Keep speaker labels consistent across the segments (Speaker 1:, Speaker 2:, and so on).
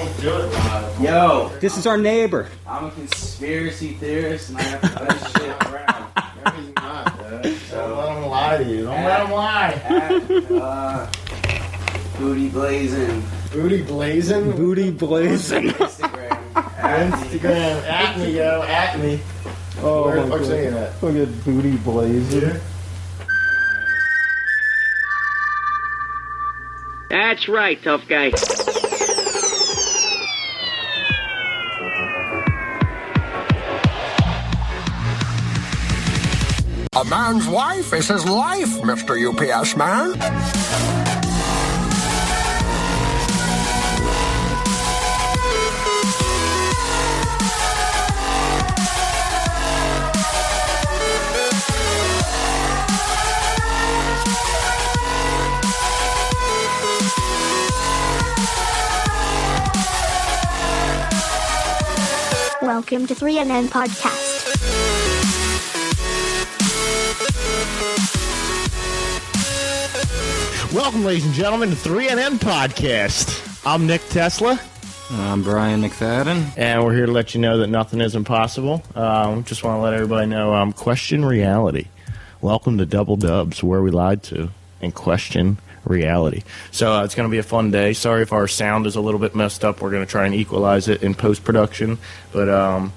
Speaker 1: Don't do it.
Speaker 2: Yo,
Speaker 3: This is our neighbor.
Speaker 2: I'm a conspiracy theorist, and I have to play shit around.
Speaker 1: No, he's not.
Speaker 2: So,
Speaker 1: Don't let him lie to you. Don't let him lie.
Speaker 2: Booty blazing.
Speaker 1: Booty blazing.
Speaker 3: Booty blazing.
Speaker 2: Instagram.
Speaker 1: Instagram. At me, yo. At me.
Speaker 3: Oh,
Speaker 1: Where the
Speaker 3: my
Speaker 1: fuck's
Speaker 3: God.
Speaker 1: saying that?
Speaker 3: Look at booty blazing.
Speaker 4: That's right, tough guy.
Speaker 5: A man's wife is his life, Mr. UPS man.
Speaker 6: Welcome to 3NN Podcast.
Speaker 1: Welcome, ladies and gentlemen, to 3NN Podcast. I'm Nick Tesla,
Speaker 3: I'm Brian McFadden.
Speaker 1: and we're here to let you know that nothing is impossible. Just want to let everybody know, question reality. Welcome to Double Dubs, where we lied to and question reality. So it's going to be a fun day. Sorry if our sound is a little bit messed up. We're going to try and equalize it in post-production. But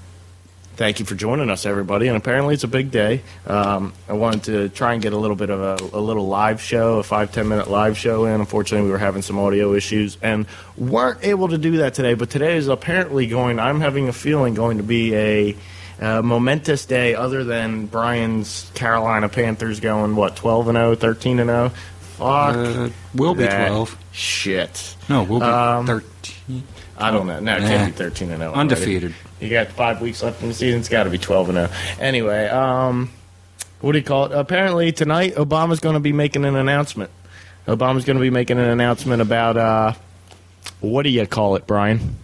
Speaker 1: thank you for joining us, everybody. And apparently it's a big day. I wanted to try and get a little bit of a little live show, a 5-10 minute live show in. Unfortunately, we were having some audio issues and weren't able to do that today. But today is apparently I'm having a feeling, going to be a momentous day, other than Brian's Carolina Panthers going, 12-0, 13-0? Fuck.
Speaker 3: We'll be
Speaker 1: that
Speaker 3: 12.
Speaker 1: Shit.
Speaker 3: No, we'll be 13.
Speaker 1: I don't know. No, it can't be 13-0. already.
Speaker 3: Undefeated.
Speaker 1: You got 5 weeks left in the season. It's got to be 12-0. Anyway, what do you call it? Apparently tonight, Obama's going to be making an announcement. Obama's going to be making an announcement about what do you call it, Brian?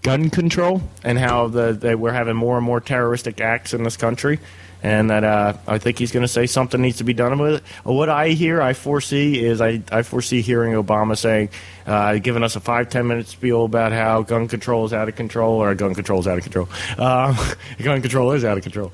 Speaker 1: Gun control, and how we're having more and more terroristic acts in this country, and that I think he's going to say something needs to be done with it. What I foresee hearing Obama saying, giving us a 5-10 minute spiel about how gun control is out of control, or gun control is out of control. Gun control is out of control.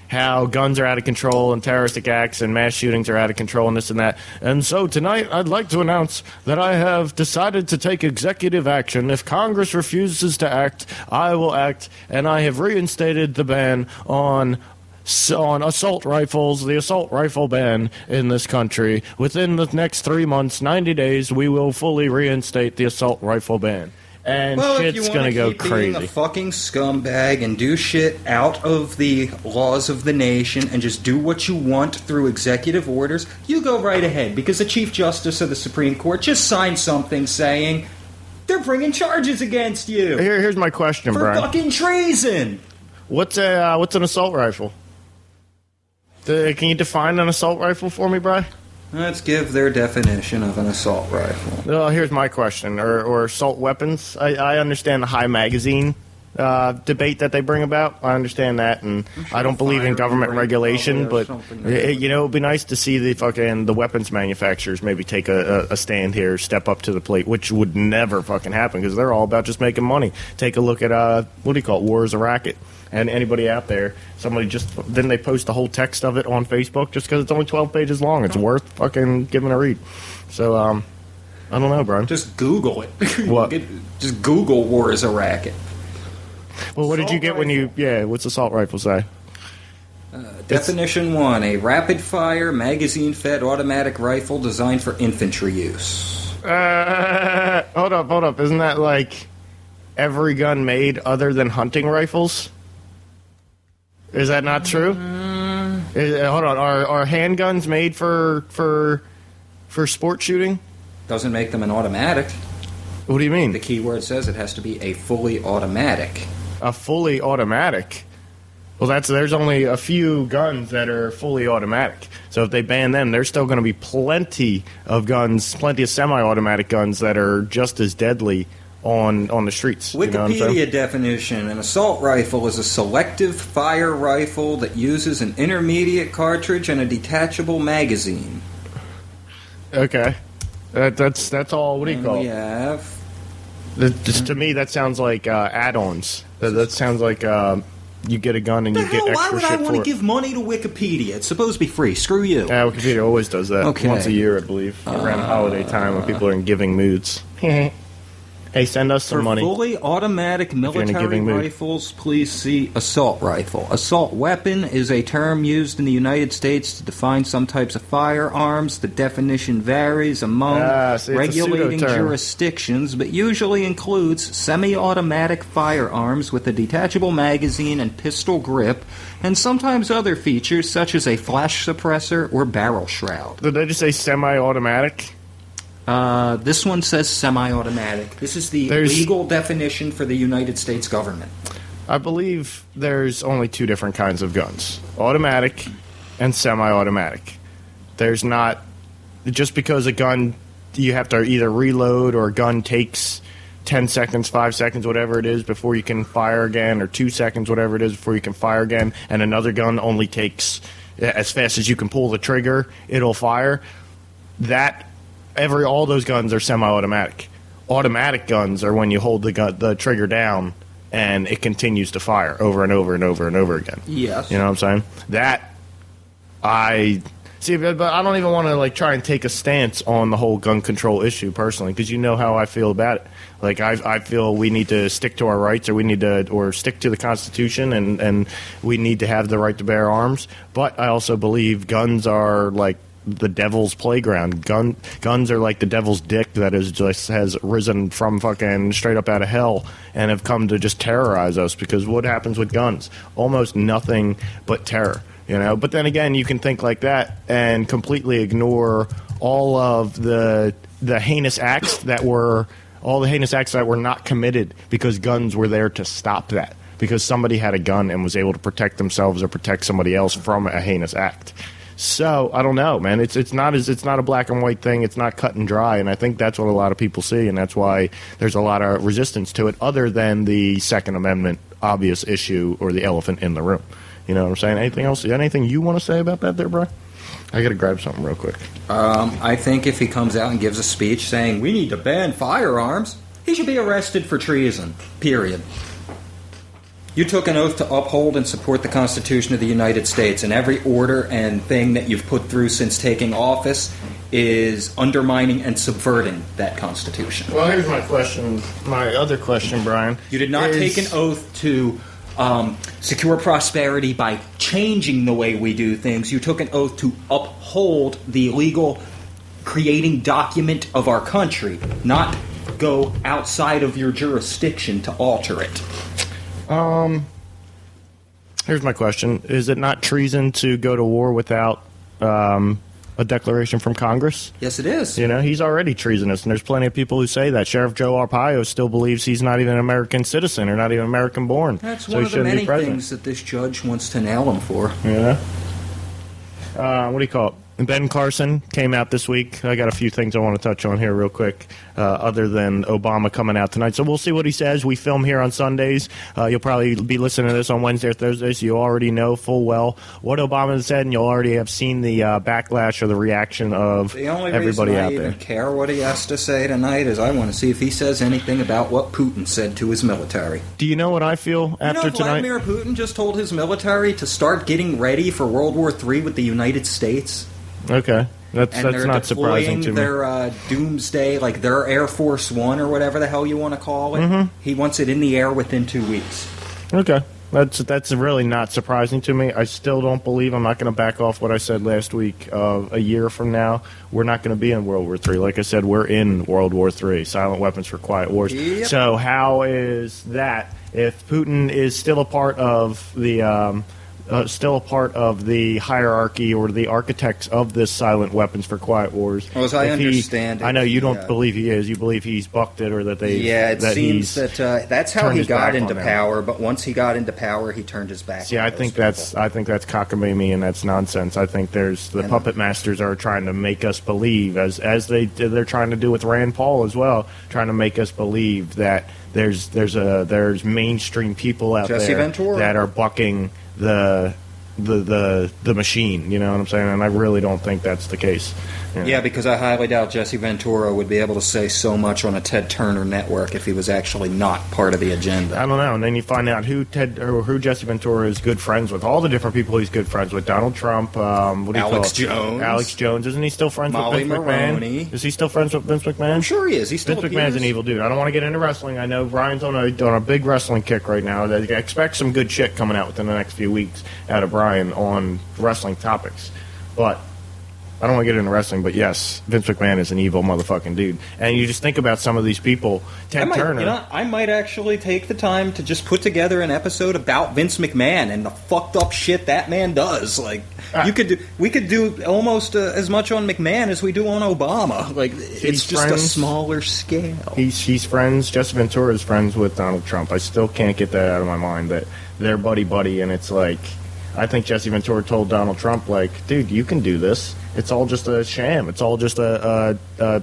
Speaker 1: How guns are out of control and terroristic acts and mass shootings are out of control and this and that. And so tonight I'd like to announce that I have decided to take executive action. If Congress refuses to act, I will act, and I have reinstated the ban on assault rifles, the assault rifle ban in this country. Within the next 3 months, 90 days, we will fully reinstate the assault rifle ban. And
Speaker 3: Well, if
Speaker 1: shit's
Speaker 3: you
Speaker 1: gonna
Speaker 3: want to
Speaker 1: go
Speaker 3: keep being
Speaker 1: crazy.
Speaker 3: a fucking scumbag and do shit out of the laws of the nation and just do what you want through executive orders, you go right ahead, because the Chief Justice of the Supreme Court just signed something saying they're bringing charges against you
Speaker 1: Here's my question,
Speaker 3: for
Speaker 1: Brian.
Speaker 3: fucking treason.
Speaker 1: What's an assault rifle? Can you define an assault rifle for me, Brian?
Speaker 3: Let's give their definition of an assault rifle.
Speaker 1: Well, here's my question. Or assault weapons. I understand the high magazine debate that they bring about. I understand that, and I don't believe in government regulation. But it would be nice to see the weapons manufacturers maybe take a stand here, step up to the plate, which would never fucking happen because they're all about just making money. Take a look at what do you call it? War is a racket. And anybody out there, didn't they post the whole text of it on Facebook just because it's only 12 pages long? It's worth fucking giving a read. So, I don't know, Brian.
Speaker 3: Just Google it.
Speaker 1: What?
Speaker 3: Just Google war is a racket.
Speaker 1: Well, what did you get when you... Yeah, what's assault rifle say?
Speaker 3: Definition 1, a rapid-fire, magazine-fed automatic rifle designed for infantry use.
Speaker 1: Hold up. Isn't that like every gun made other than hunting rifles? Is that not true? Hold on. Are handguns made for sport shooting?
Speaker 3: Doesn't make them an automatic.
Speaker 1: What do you mean?
Speaker 3: The keyword says it has to be a fully automatic.
Speaker 1: A fully automatic? Well, there's only a few guns that are fully automatic. So if they ban them, there's still going to be plenty of semi-automatic guns that are just as deadly on the streets.
Speaker 3: Wikipedia
Speaker 1: you know what I'm saying?
Speaker 3: definition: an assault rifle is a selective fire rifle that uses an intermediate cartridge and a detachable magazine.
Speaker 1: Okay. That's all. What do you call
Speaker 3: We
Speaker 1: it?
Speaker 3: have
Speaker 1: Just to me, that sounds like add-ons. That sounds like you get a gun and
Speaker 3: The
Speaker 1: you get
Speaker 3: hell?
Speaker 1: extra
Speaker 3: Why would
Speaker 1: shit
Speaker 3: I want
Speaker 1: for
Speaker 3: to
Speaker 1: it.
Speaker 3: give money to Wikipedia? It's supposed to be free. Screw you.
Speaker 1: Yeah, Wikipedia always does that.
Speaker 3: Okay.
Speaker 1: Once a year, I believe, around holiday time when people are in giving moods. Hey, send us some
Speaker 3: For
Speaker 1: money.
Speaker 3: fully automatic
Speaker 1: you're in a
Speaker 3: military
Speaker 1: giving mood.
Speaker 3: rifles, please see assault rifle. Assault weapon is a term used in the United States to define some types of firearms. The definition varies among
Speaker 1: See, it's a
Speaker 3: regulating
Speaker 1: pseudo-term.
Speaker 3: jurisdictions, but usually includes semi-automatic firearms with a detachable magazine and pistol grip, and sometimes other features such as a flash suppressor or barrel shroud.
Speaker 1: Did they just say semi-automatic?
Speaker 3: This one says semi-automatic. This is the
Speaker 1: There's-
Speaker 3: legal definition for the United States government.
Speaker 1: I believe there's only two different kinds of guns: automatic and semi-automatic. There's not just because a gun you have to either reload or a gun takes 10 seconds, 5 seconds, whatever it is, before you can fire again, or 2 seconds, whatever it is, before you can fire again, and another gun only takes as fast as you can pull the trigger, it'll fire. All those guns are semi-automatic. Automatic guns are when you hold the trigger down and it continues to fire over and over and over and over again.
Speaker 3: Yes.
Speaker 1: You know what I'm saying? But I don't even want to try and take a stance on the whole gun control issue personally, because you know how I feel about it. Like I feel we need to stick to our rights, or stick to the Constitution, and we need to have the right to bear arms. But I also believe guns are like the devil's playground. Guns are like the devil's dick that has risen from fucking straight up out of hell and have come to just terrorize us. Because what happens with guns? Almost nothing but terror. You know, but then again, you can think like that and completely ignore all of the heinous acts that were not committed because guns were there to stop that. Because somebody had a gun and was able to protect themselves or protect somebody else from a heinous act. So I don't know, man. It's not a black and white thing. It's not cut and dry, and I think that's what a lot of people see, and that's why there's a lot of resistance to it, other than the Second Amendment obvious issue or the elephant in the room. You know what I'm saying? Anything else? Anything you want to say about that, there, Brian? I got to grab something real quick.
Speaker 3: I think if he comes out and gives a speech saying we need to ban firearms, he should be arrested for treason. Period. You took an oath to uphold and support the Constitution of the United States, and every order and thing that you've put through since taking office is undermining and subverting that Constitution.
Speaker 1: Well, here's my question. My other question, Brian.
Speaker 3: You did not take an oath to secure prosperity by changing the way we do things. You took an oath to uphold the legal creating document of our country, not go outside of your jurisdiction to alter it.
Speaker 1: Here's my question. Is it not treason to go to war without a declaration from Congress?
Speaker 3: Yes, it is.
Speaker 1: You know, he's already treasonous, and there's plenty of people who say that. Sheriff Joe Arpaio still believes he's not even an American citizen or not even American born.
Speaker 3: That's
Speaker 1: so
Speaker 3: one
Speaker 1: he
Speaker 3: of the
Speaker 1: shouldn't be
Speaker 3: many
Speaker 1: president.
Speaker 3: things that this judge wants to nail him for.
Speaker 1: Yeah. What do you call it? Ben Carson came out this week. I got a few things I want to touch on here real quick, other than Obama coming out tonight. So we'll see what he says. We film here on Sundays. You'll probably be listening to this on Wednesday or Thursday, so you already know full well what Obama said, and you'll already have seen the backlash or the reaction of
Speaker 3: The only
Speaker 1: everybody
Speaker 3: reason I
Speaker 1: out
Speaker 3: even
Speaker 1: there.
Speaker 3: care what he has to say tonight is I want to see if he says anything about what Putin said to his military.
Speaker 1: Do you know what I feel after tonight?
Speaker 3: Vladimir Putin just told his military to start getting ready for World War III with the United States.
Speaker 1: Okay. That's
Speaker 3: And they're
Speaker 1: not
Speaker 3: deploying
Speaker 1: surprising to me.
Speaker 3: their doomsday, like their Air Force One or whatever the hell you want to call it.
Speaker 1: Mm-hmm.
Speaker 3: He wants it in the air within 2 weeks.
Speaker 1: Okay. That's really not surprising to me. I still don't believe, I'm not going to back off what I said last week. A year from now, we're not going to be in World War III. Like I said, we're in World War III, silent weapons for quiet wars.
Speaker 3: Yep.
Speaker 1: So how is that? If Putin is still a part of the hierarchy or the architects of this silent weapons for quiet wars.
Speaker 3: Well, as I
Speaker 1: if he-
Speaker 3: understand it,
Speaker 1: I know you don't
Speaker 3: yeah.
Speaker 1: believe he is. You believe he's bucked it, or that they.
Speaker 3: Yeah, it
Speaker 1: that
Speaker 3: seems
Speaker 1: he's
Speaker 3: that that's how
Speaker 1: turned
Speaker 3: he
Speaker 1: his
Speaker 3: got
Speaker 1: back
Speaker 3: into
Speaker 1: on them.
Speaker 3: power. But once he got into power, he turned his back.
Speaker 1: See,
Speaker 3: on
Speaker 1: I
Speaker 3: those
Speaker 1: think
Speaker 3: people.
Speaker 1: that's cockamamie and that's nonsense. I think there's the
Speaker 3: And-
Speaker 1: puppet masters are trying to make us believe, as they're trying to do with Rand Paul as well, trying to make us believe that there's mainstream people out
Speaker 3: Jesse
Speaker 1: there
Speaker 3: Ventura.
Speaker 1: that are bucking the machine. You know what I'm saying? And I really don't think that's the case.
Speaker 3: Yeah, because I highly doubt Jesse Ventura would be able to say so much on a Ted Turner network if he was actually not part of the agenda.
Speaker 1: I don't know. And then you find out who Jesse Ventura is good friends with. All the different people he's good friends with. Donald Trump. What do you
Speaker 3: Alex
Speaker 1: call it?
Speaker 3: Jones.
Speaker 1: Alex Jones. Isn't he still friends
Speaker 3: Molly
Speaker 1: with Vince
Speaker 3: Maroney.
Speaker 1: McMahon? Is he still friends with Vince McMahon?
Speaker 3: I'm sure he is. He still
Speaker 1: Vince McMahon's an evil dude. I don't want to get into wrestling. I know Brian's on a big wrestling kick right now. I expect some good shit coming out within the next few weeks out of Brian on wrestling topics. But I don't want to get into wrestling, but yes, Vince McMahon is an evil motherfucking dude. And you just think about some of these people. Ted Turner.
Speaker 3: I might actually take the time to just put together an episode about Vince McMahon and the fucked up shit that man does. Like, we could do almost as much on McMahon as we do on Obama. Like, it's just a smaller scale.
Speaker 1: He's friends. Jesse Ventura is friends with Donald Trump. I still can't get that out of my mind that they're buddy, and it's like, I think Jesse Ventura told Donald Trump, like, dude, you can do this. It's all just a sham. It's all just a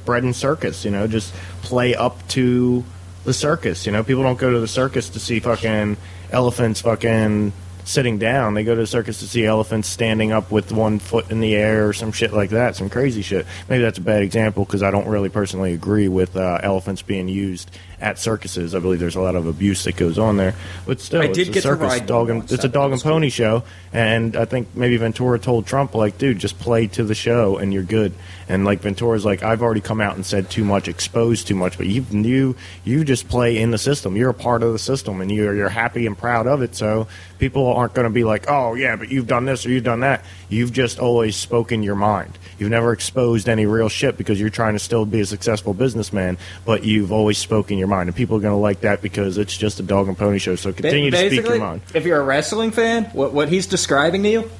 Speaker 1: bread and circus, you know, just play up to the circus. You know, people don't go to the circus to see fucking elephants fucking sitting down. They go to the circus to see elephants standing up with one foot in the air or some shit like that, some crazy shit. Maybe that's a bad example because I don't really personally agree with elephants being used at circuses. I believe there's a lot of abuse that goes on there. But still, it's a circus. It's a dog and pony show, and I think maybe Ventura told Trump, like, dude, just play to the show and you're good. And like Ventura's like, I've already come out and said too much, exposed too much, but you just play in the system. You're a part of the system, and you're happy and proud of it. So people aren't going to be like, oh yeah, but you've done this or you've done that. You've just always spoken your mind. You've never exposed any real shit because you're trying to still be a successful businessman, but you've always spoken your mind, and people are going to like that because it's just a dog and pony show. So continue to speak your mind.
Speaker 3: If you're a wrestling fan, what he's describing to you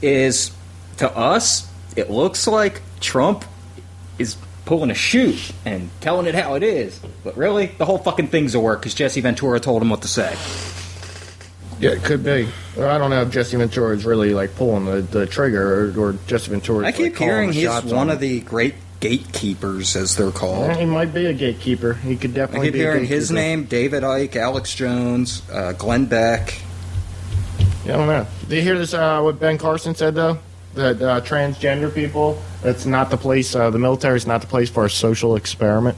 Speaker 3: is, to us, it looks like Trump is pulling a shoot and telling it how it is, but really, the whole fucking thing's a work because Jesse Ventura told him what to say.
Speaker 1: Yeah, it could be. I don't know if Jesse Ventura is really like pulling the trigger, or Jesse Ventura.
Speaker 3: I keep hearing he's one of the great gatekeepers, as they're called.
Speaker 1: Yeah, he might be a gatekeeper. He could definitely.
Speaker 3: I keep hearing his name: David Icke, Alex Jones, Glenn Beck.
Speaker 1: Yeah, I don't know. Did you hear this? What Ben Carson said though? That transgender people, it's not the place. The military is not the place for a social experiment.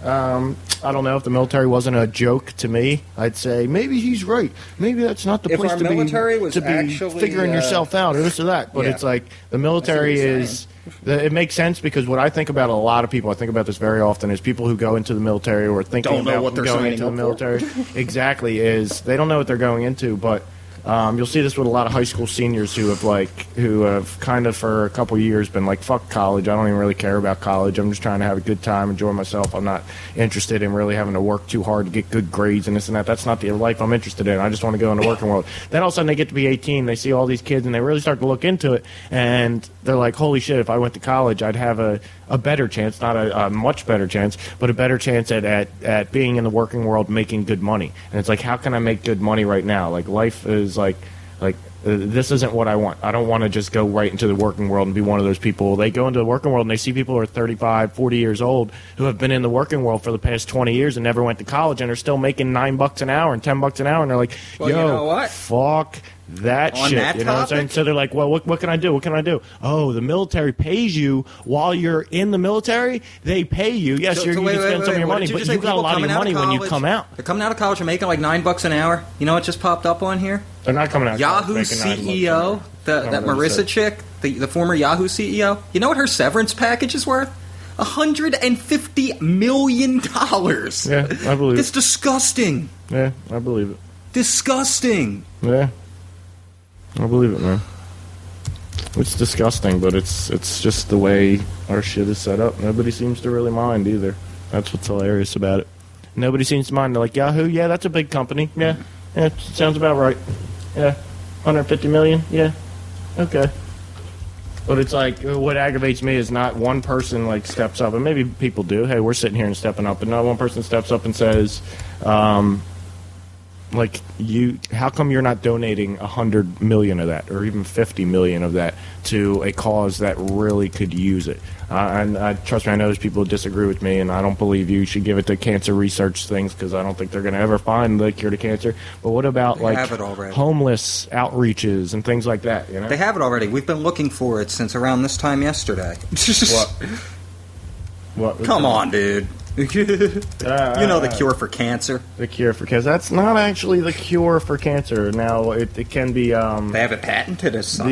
Speaker 1: I don't know if the military wasn't a joke to me. I'd say maybe he's right. Maybe that's not the place to be figuring yourself out or this or that. But it's like the military is. It makes sense because what I think about a lot of people, I think about this very often, is people who go into the military or thinking about going into the military. Exactly, is they don't know what they're going into, but. You'll see this with a lot of high school seniors who have kind of for a couple years been like, fuck college, I don't even really care about college, I'm just trying to have a good time, enjoy myself, I'm not interested in really having to work too hard to get good grades and this and that. That's not the life I'm interested in. I just want to go in the working world. Then all of a sudden they get to be 18, they see all these kids and they really start to look into it, and they're like, holy shit, if I went to college I'd have a better chance, not a much better chance, but a better chance at being in the working world, making good money. And it's like, how can I make good money right now? Like, life is like this isn't what I want. I don't want to just go right into the working world and be one of those people. They go into the working world and they see people who are 35, 40 years old who have been in the working world for the past 20 years and never went to college and are still making $9 an hour and $10 an hour, and they're like,
Speaker 3: well, yo, you know what?
Speaker 1: Fuck that
Speaker 3: on
Speaker 1: shit.
Speaker 3: That
Speaker 1: you know what I'm saying? So they're like, well, what can I do? What can I do? Oh, the military pays you while you're in the military. They pay you. Yes, you can spend some of your money, but you got a lot of your money when you come out.
Speaker 3: They're coming out of college and making like $9 an hour. You know what just popped up on here?
Speaker 1: They're not coming out.
Speaker 3: Yahoo CEO, that Marissa chick, the former Yahoo CEO. You know what her severance package is worth? $150 million.
Speaker 1: Yeah, I believe
Speaker 3: it's disgusting.
Speaker 1: Yeah, I believe it.
Speaker 3: Disgusting.
Speaker 1: Yeah, I believe it, man. It's disgusting, but it's just the way our shit is set up. Nobody seems to really mind either. That's what's hilarious about it. Nobody seems to mind. They're like, Yahoo, yeah, that's a big company. Yeah, it sounds about right. Yeah, 150 million. Yeah, okay. But it's like, what aggravates me is not one person like steps up, and maybe people do. Hey, we're sitting here and stepping up, but not one person steps up and says, Like how come you're not donating 100 million of that, or even 50 million of that, to a cause that really could use it? And trust me, I know there's people who disagree with me, and I don't believe you should give it to cancer research things because I don't think they're going to ever find the cure to cancer. But what about
Speaker 3: They have it already.
Speaker 1: homeless outreaches and things like that? You know,
Speaker 3: They have it already. We've been looking for it since around this time yesterday.
Speaker 1: What?
Speaker 3: Come on, dude. You know the cure for cancer.
Speaker 1: The cure for cancer. That's not actually the cure for cancer. Now it can be.
Speaker 3: They have it patented as such.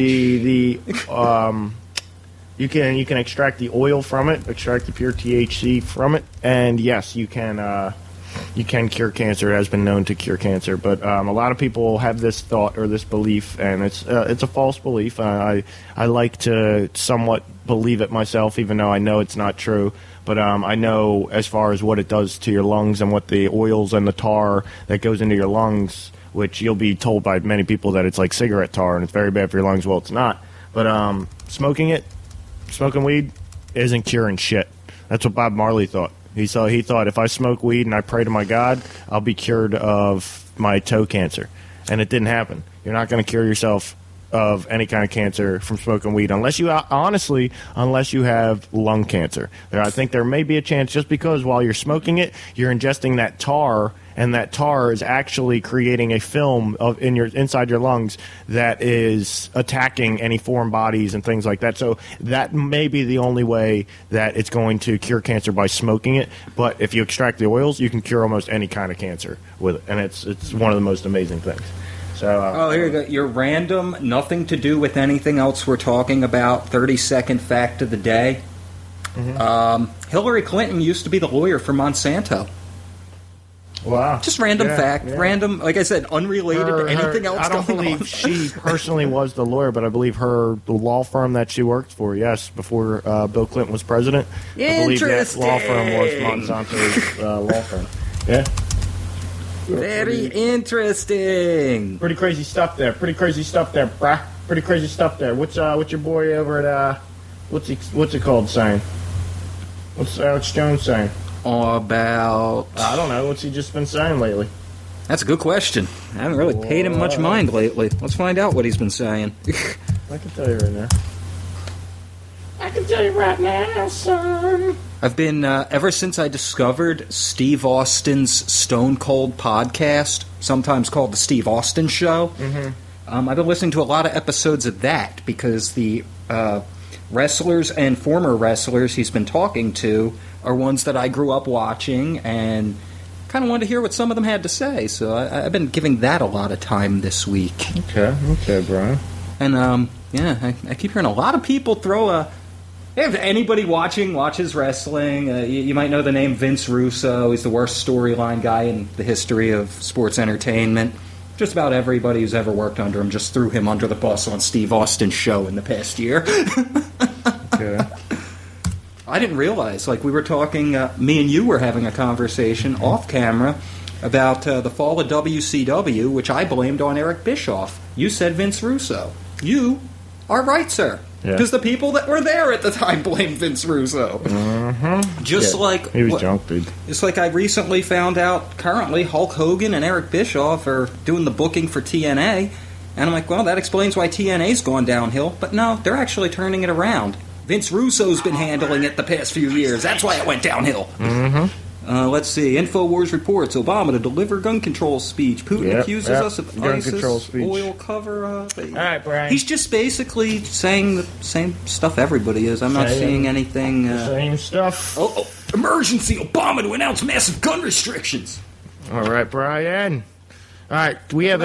Speaker 1: You can extract the oil from it, extract the pure THC from it, and yes, you can cure cancer. It has been known to cure cancer, but a lot of people have this thought or this belief, and it's a false belief. I like to somewhat believe it myself, even though I know it's not true. But I know as far as what it does to your lungs and what the oils and the tar that goes into your lungs, which you'll be told by many people that it's like cigarette tar and it's very bad for your lungs. Well, it's not. But smoking weed isn't curing shit. That's what Bob Marley thought. He thought if I smoke weed and I pray to my God, I'll be cured of my toe cancer. And it didn't happen. You're not going to cure yourself of any kind of cancer from smoking weed unless you have lung cancer. I think there may be a chance, just because while you're smoking it, you're ingesting that tar, and that tar is actually creating a film inside your lungs that is attacking any foreign bodies and things like that. So that may be the only way that it's going to cure cancer, by smoking it. But if you extract the oils, you can cure almost any kind of cancer with it, and it's one of the most amazing things. So,
Speaker 3: here you go. Your random, nothing to do with anything else we're talking about, 30-second fact of the day. Mm-hmm. Hillary Clinton used to be the lawyer for Monsanto.
Speaker 1: Wow.
Speaker 3: Just random fact. Yeah. Random, like I said, unrelated to anything else
Speaker 1: I don't
Speaker 3: going
Speaker 1: believe
Speaker 3: on.
Speaker 1: she personally was the lawyer, but I believe the law firm that she worked for, yes, before Bill Clinton was president. I believe that law firm was Monsanto's law firm. Yeah.
Speaker 3: Very interesting.
Speaker 1: Pretty crazy stuff there. Pretty crazy stuff there, bruh. Pretty crazy stuff there. What's your boy over at what's it called saying? What's Alex Jones saying?
Speaker 3: About
Speaker 1: I don't know. What's he just been saying lately?
Speaker 3: That's a good question. I haven't really paid him much mind lately. Let's find out what he's been saying.
Speaker 1: I can tell you right now. I can tell you right now, son.
Speaker 3: I've been, ever since I discovered Steve Austin's Stone Cold podcast, sometimes called The Steve Austin Show, I've been listening to a lot of episodes of that because the wrestlers and former wrestlers he's been talking to are ones that I grew up watching and kind of wanted to hear what some of them had to say. So I've been giving that a lot of time this week.
Speaker 1: Okay, Brian.
Speaker 3: And, I keep hearing a lot of people throw if anybody watches wrestling, you might know the name Vince Russo. He's the worst storyline guy in the history of sports entertainment. Just about everybody who's ever worked under him just threw him under the bus on Steve Austin's show in the past year.
Speaker 1: Okay.
Speaker 3: I didn't realize, we were talking, me and you were having a conversation off camera about the fall of WCW, which I blamed on Eric Bischoff. You said Vince Russo. You are right, sir. Because the people that were there at the time blamed Vince Russo. Just like
Speaker 1: he was drunk, dude.
Speaker 3: It's like I recently found out. Currently, Hulk Hogan and Eric Bischoff are doing the booking for TNA, and I'm like, well, that explains why TNA's gone downhill. But no, they're actually turning it around. Vince Russo's been handling it the past few years. That's why it went downhill. Let's see. InfoWars reports Obama to deliver gun control speech. Putin accuses us of
Speaker 1: gun
Speaker 3: ISIS
Speaker 1: control speech.
Speaker 3: oil cover-up.
Speaker 1: All right, Brian.
Speaker 3: He's just basically saying the same stuff everybody is. I'm not seeing anything.
Speaker 1: Same stuff.
Speaker 3: Oh, emergency! Obama to announce massive gun restrictions.
Speaker 1: All right, Brian. All right, we have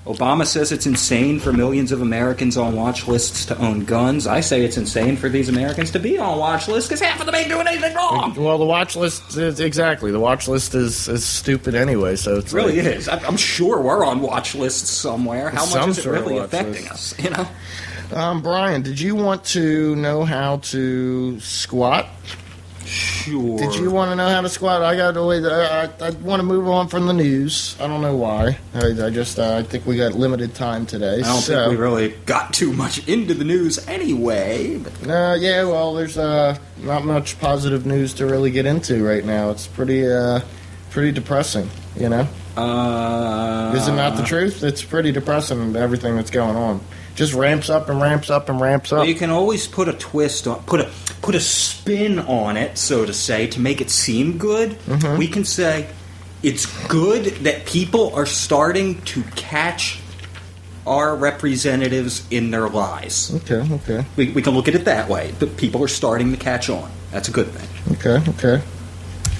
Speaker 3: Obama says it's insane for millions of Americans on watch lists to own guns. I say it's insane for these Americans to be on watch lists because half of them ain't doing anything wrong.
Speaker 1: Well, the watch list is the watch list is stuped anyway. So it's
Speaker 3: really is. I'm sure we're on watch lists somewhere. How much is it really affecting us? You know.
Speaker 1: Brian, did you want to know how to squat?
Speaker 3: Sure.
Speaker 1: Did you want to know how to squat? I got to wait. I want to move on from the news. I don't know why. I think we got limited time today.
Speaker 3: I don't think we really got too much into the news anyway.
Speaker 1: Well, there's not much positive news to really get into right now. It's pretty depressing, you know. Is it not the truth? It's pretty depressing, everything that's going on. Just ramps up and ramps up and ramps up.
Speaker 3: You can always put a twist on, put a spin on it, so to say, to make it seem good.
Speaker 1: Mm-hmm.
Speaker 3: We can say it's good that people are starting to catch our representatives in their lies.
Speaker 1: Okay.
Speaker 3: We can look at it that way. But people are starting to catch on. That's a good thing.
Speaker 1: Okay.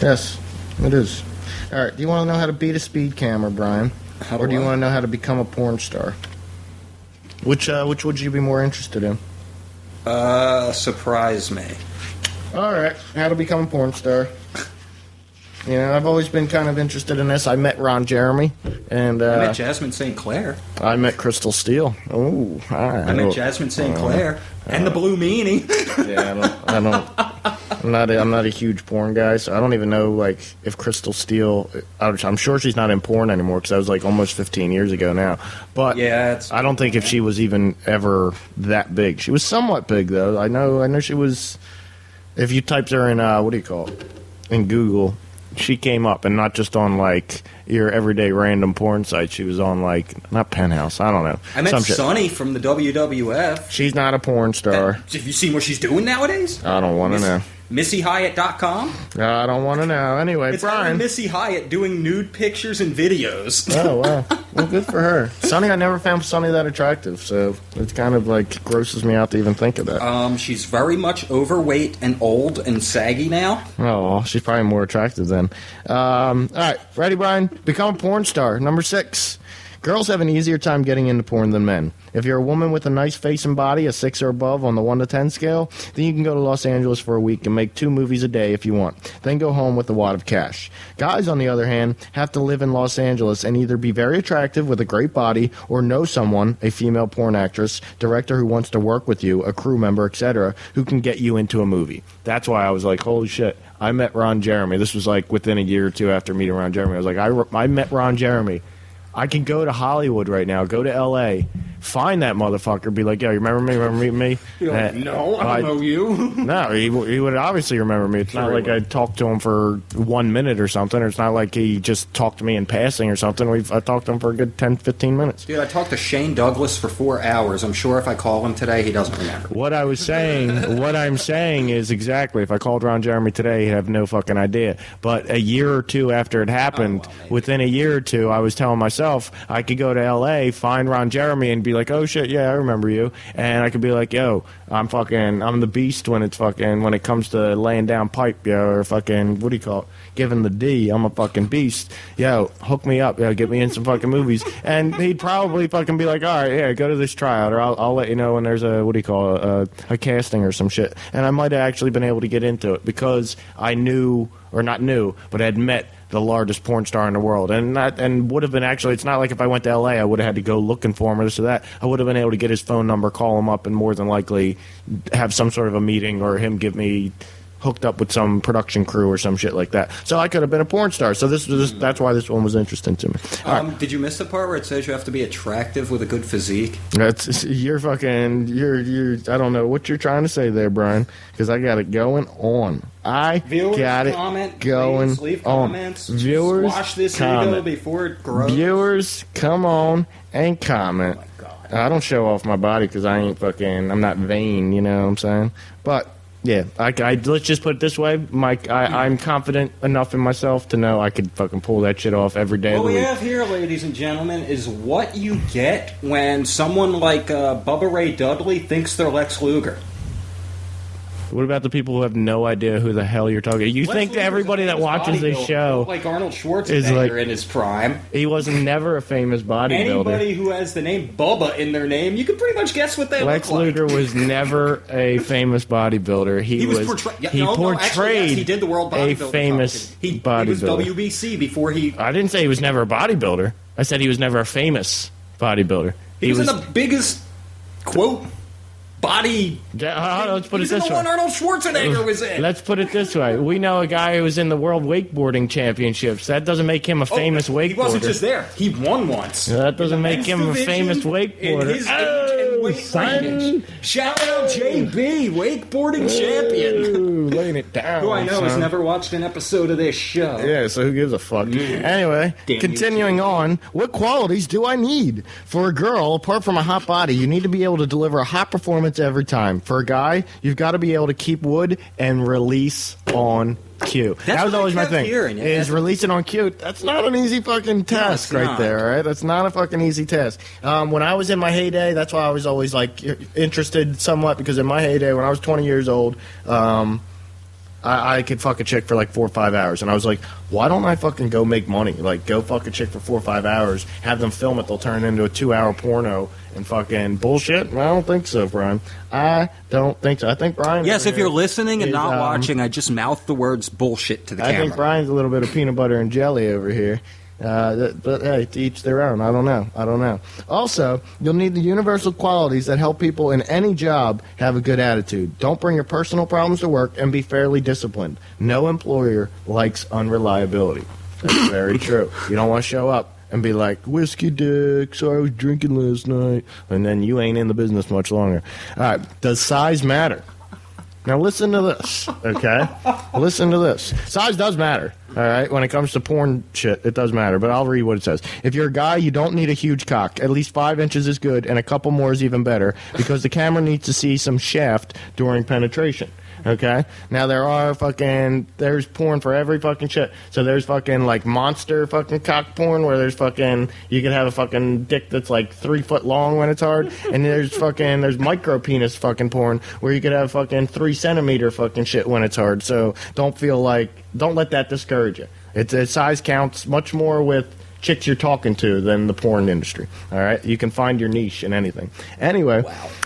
Speaker 1: Yes, it is. All right. Do you want to know how to beat a speed camera, Brian, or do you want to know how to become a porn star? Which would you be more interested in?
Speaker 3: Surprise me.
Speaker 1: All right, how to become a porn star. You know, I've always been kind of interested in this. I met Ron Jeremy, and
Speaker 3: I met Jasmine St. Clair.
Speaker 1: I met Crystal Steele. Oh,
Speaker 3: I met Jasmine St. Clair and the Blue Meanie.
Speaker 1: Yeah, I'm not a huge porn guy, so I don't even know like if Crystal Steele. I'm sure she's not in porn anymore because that was like almost 15 years ago now. But
Speaker 3: yeah,
Speaker 1: I don't think if she was even ever that big. She was somewhat big though. I know she was. If you typed her in what do you call it in Google, she came up, and not just on like your everyday random porn site. She was on like not Penthouse. I don't know.
Speaker 3: I met
Speaker 1: some shit.
Speaker 3: Sunny from the WWF.
Speaker 1: She's not a porn star.
Speaker 3: Have you seen what she's doing nowadays?
Speaker 1: I don't want to know.
Speaker 3: MissyHyatt.com?
Speaker 1: I don't want to know. Anyway,
Speaker 3: It's
Speaker 1: Brian.
Speaker 3: Missy Hyatt doing nude pictures and videos.
Speaker 1: Oh, wow. Well, good for her. Sonny, I never found Sonny that attractive, so it kind of like grosses me out to even think of that.
Speaker 3: She's very much overweight and old and saggy now.
Speaker 1: Oh, well, she's probably more attractive then. All right, ready, Brian? Become a porn star. Number 6. Girls have an easier time getting into porn than men. If you're a woman with a nice face and body, a 6 or above on the 1 to 10 scale, then you can go to Los Angeles for a week and make 2 movies a day if you want. Then go home with a wad of cash. Guys, on the other hand, have to live in Los Angeles and either be very attractive with a great body or know someone, a female porn actress, director who wants to work with you, a crew member, etc., who can get you into a movie. That's why I was like, holy shit. I met Ron Jeremy. This was like within a year or two after meeting Ron Jeremy. I was like, I met Ron Jeremy. I could go to Hollywood right now, go to L.A., find that motherfucker, be like, yo, you remember me? Remember me?
Speaker 3: No, I don't know you.
Speaker 1: No, he would obviously remember me. It's not like I talked to him for 1 minute or something. Or it's not like he just talked to me in passing or something. I talked to him for a good 10, 15 minutes.
Speaker 3: Dude, I talked to Shane Douglas for 4 hours. I'm sure if I call him today, he doesn't remember.
Speaker 1: What I'm saying is exactly, if I called Ron Jeremy today, he'd have no fucking idea. But a year or two after it happened, within a year or two, I was telling myself I could go to L.A., find Ron Jeremy, and be like, oh shit, yeah, I remember you. And I could be like, yo, I'm the beast when it comes to laying down pipe, yo, or fucking, what do you call it? Giving the D. I'm a fucking beast. Yo, hook me up, yo, get me in some fucking movies. And he'd probably fucking be like, all right, yeah, go to this tryout, or I'll let you know when there's a casting or some shit. And I might have actually been able to get into it because I knew, or not knew, but had met the largest porn star in the world, and would have been actually. It's not like if I went to L.A., I would have had to go looking for him or this or that. I would have been able to get his phone number, call him up, and more than likely have some sort of a meeting or him give me hooked up with some production crew or some shit like that. So I could have been a porn star. So that's why this one was interesting to me.
Speaker 3: Did you miss the part where it says you have to be attractive with a good physique?
Speaker 1: You're I don't know what you're trying to say there, Brian, because I got it going on.
Speaker 3: Viewers,
Speaker 1: got it
Speaker 3: comment,
Speaker 1: going
Speaker 3: please, leave
Speaker 1: on.
Speaker 3: comments.
Speaker 1: Viewers,
Speaker 3: Squash this
Speaker 1: comment.
Speaker 3: ego before it grows.
Speaker 1: Viewers, come on and comment.
Speaker 3: Oh my God.
Speaker 1: I don't show off my body because I'm not vain, you know what I'm saying? But yeah, let's just put it this way, Mike. I'm confident enough in myself to know I could fucking pull that shit off every day of
Speaker 3: What
Speaker 1: the
Speaker 3: we
Speaker 1: week.
Speaker 3: have here, ladies and gentlemen, is what you get when someone like Bubba Ray Dudley thinks they're Lex Luger.
Speaker 1: What about the people who have no idea who the hell you're talking? You
Speaker 3: Lex
Speaker 1: think
Speaker 3: Luger's
Speaker 1: everybody
Speaker 3: a
Speaker 1: that
Speaker 3: famous
Speaker 1: watches this
Speaker 3: bodybuilder,
Speaker 1: show
Speaker 3: like Arnold
Speaker 1: is
Speaker 3: Schwarzenegger
Speaker 1: like-
Speaker 3: in his prime.
Speaker 1: he was never a famous bodybuilder.
Speaker 3: Anybody who has the name Bubba in their name, you can pretty much guess what they
Speaker 1: Lex
Speaker 3: look like.
Speaker 1: Luger was never a famous bodybuilder. He was
Speaker 3: portrayed. Yeah,
Speaker 1: he
Speaker 3: no,
Speaker 1: portrayed
Speaker 3: actually, yes, he did the World
Speaker 1: a
Speaker 3: Bodybuilding
Speaker 1: famous
Speaker 3: Competition.
Speaker 1: bodybuilder.
Speaker 3: He was WBC before he.
Speaker 1: I didn't say he was never a bodybuilder. I said he was never a famous bodybuilder.
Speaker 3: He was in the biggest quote body.
Speaker 1: Let's put it
Speaker 3: He's in
Speaker 1: this
Speaker 3: the
Speaker 1: way.
Speaker 3: one Arnold Schwarzenegger was in.
Speaker 1: Let's put it this way. We know a guy who was in the World Wakeboarding Championships. That doesn't make him a famous wakeboarder.
Speaker 3: He wasn't just there. He won once.
Speaker 1: That doesn't make
Speaker 3: In the
Speaker 1: him a
Speaker 3: men's
Speaker 1: famous
Speaker 3: division,
Speaker 1: wakeboarder.
Speaker 3: In his age and weight
Speaker 1: son.
Speaker 3: range. Shout out JB, wakeboarding champion.
Speaker 1: Ooh, laying it down.
Speaker 3: Who I know has
Speaker 1: son.
Speaker 3: never watched an episode of this show.
Speaker 1: Yeah, so who gives a fuck? Anyway,
Speaker 3: Damn
Speaker 1: continuing on, what qualities do I need? For a girl, apart from a hot body, you need to be able to deliver a hot performance every time. For a guy, you've got to be able to keep wood and release on cue.
Speaker 3: That's
Speaker 1: That was
Speaker 3: what I
Speaker 1: always my
Speaker 3: kept
Speaker 1: thing.
Speaker 3: hearing, yeah.
Speaker 1: Is releasing on cue. That's not an easy fucking task
Speaker 3: it's
Speaker 1: right
Speaker 3: not.
Speaker 1: there, right? That's not a fucking easy task. When I was in my heyday, that's why I was always like interested somewhat, because in my heyday, when I was 20 years old, I could fuck a chick for like 4 or 5 hours, and I was like, why don't I fucking go make money? Like, go fuck a chick for 4 or 5 hours, have them film it, they'll turn it into a 2-hour porno and fucking bullshit? I don't think so, Brian. I don't think so. I think Brian...
Speaker 3: Yes,
Speaker 1: over
Speaker 3: if you're
Speaker 1: here
Speaker 3: listening and
Speaker 1: is,
Speaker 3: not watching, I just mouthed the words bullshit to the
Speaker 1: I
Speaker 3: camera.
Speaker 1: think Brian's a little bit of peanut butter and jelly over here. But hey, to each their own. I don't know. Also, you'll need the universal qualities that help people in any job have a good attitude. Don't bring your personal problems to work, and be fairly disciplined. No employer likes unreliability. That's very true. You don't want to show up and be like, whiskey dick, sorry I was drinking last night, and then you ain't in the business much longer. All right, does size matter? Now listen to this, okay? Listen to this. Size does matter, all right? When it comes to porn shit, it does matter, but I'll read what it says. If you're a guy, you don't need a huge cock. At least 5 inches is good, and a couple more is even better, because the camera needs to see some shaft during penetration. Okay? Now, there's porn for every fucking shit. So there's fucking, like, monster fucking cock porn, where there's fucking, you can have a fucking dick that's, like, 3 foot long when it's hard. And there's micro penis fucking porn, where you could have fucking 3 centimeter fucking shit when it's hard. So don't let that discourage you. Size counts much more with chicks you're talking to than the porn industry. All right? You can find your niche in anything. Anyway,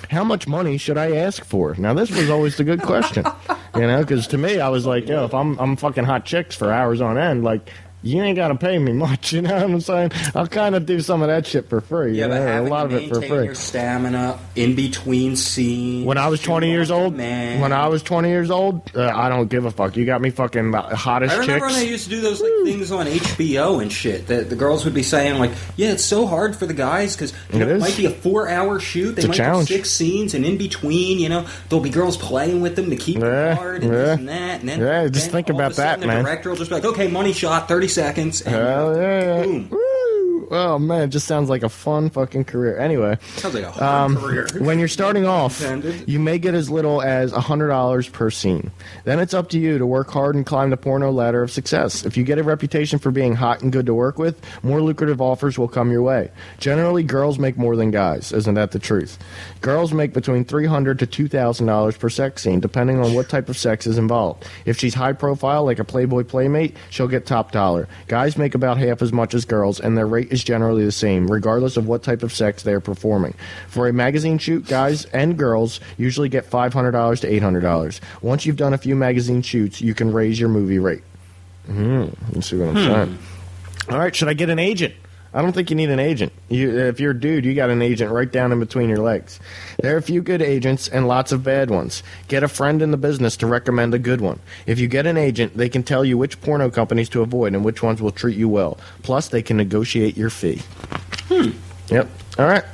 Speaker 1: how much money should I ask for? Now, this was always the good question. Because to me, I was like, yo, if I'm fucking hot chicks for hours on end, like, you ain't got to pay me much, you know what I'm saying? I'll kind of do some of that shit for free.
Speaker 3: Yeah,
Speaker 1: you
Speaker 3: but
Speaker 1: know? A
Speaker 3: having
Speaker 1: lot
Speaker 3: to
Speaker 1: of it for
Speaker 3: maintain
Speaker 1: free.
Speaker 3: your stamina in between scenes.
Speaker 1: When I was 20 years old, I don't give a fuck. You got me fucking hottest
Speaker 3: I remember
Speaker 1: chicks.
Speaker 3: when they used to do those like things on HBO and shit. That the girls would be saying like, "Yeah, it's so hard for the guys because
Speaker 1: It is.
Speaker 3: it might be a 4-hour shoot. They
Speaker 1: It's a
Speaker 3: might
Speaker 1: challenge.
Speaker 3: do 6 scenes, and in between, there'll be girls playing with them to keep
Speaker 1: Yeah,
Speaker 3: it hard and
Speaker 1: yeah.
Speaker 3: this and that. And then,
Speaker 1: Yeah, just
Speaker 3: then
Speaker 1: think
Speaker 3: all of
Speaker 1: about
Speaker 3: a sudden
Speaker 1: that,
Speaker 3: the
Speaker 1: man.
Speaker 3: director will just be like, "Okay, money shot, 30 seconds." And
Speaker 1: Hell yeah.
Speaker 3: Boom.
Speaker 1: Woo. Oh, man, it just sounds like a fun fucking career. Anyway.
Speaker 3: Sounds like a hard career.
Speaker 1: When you're starting off,
Speaker 3: Intended.
Speaker 1: you may get as little as $100 per scene. Then it's up to you to work hard and climb the porno ladder of success. If you get a reputation for being hot and good to work with, more lucrative offers will come your way. Generally, girls make more than guys. Isn't that the truth? Girls make between $300 to $2,000 per sex scene, depending on what type of sex is involved. If she's high profile, like a Playboy Playmate, she'll get top dollar. Guys make about half as much as girls, and their rate is generally the same, regardless of what type of sex they are performing. For a magazine shoot, guys and girls usually get $500 to $800. Once you've done a few magazine shoots, you can raise your movie rate. You see what I'm saying? All right, should I get an agent? I don't think you need an agent. If you're a dude, you got an agent right down in between your legs. There are a few good agents and lots of bad ones. Get a friend in the business to recommend a good one. If you get an agent, they can tell you which porno companies to avoid and which ones will treat you well. Plus, they can negotiate your fee. Yep. All right.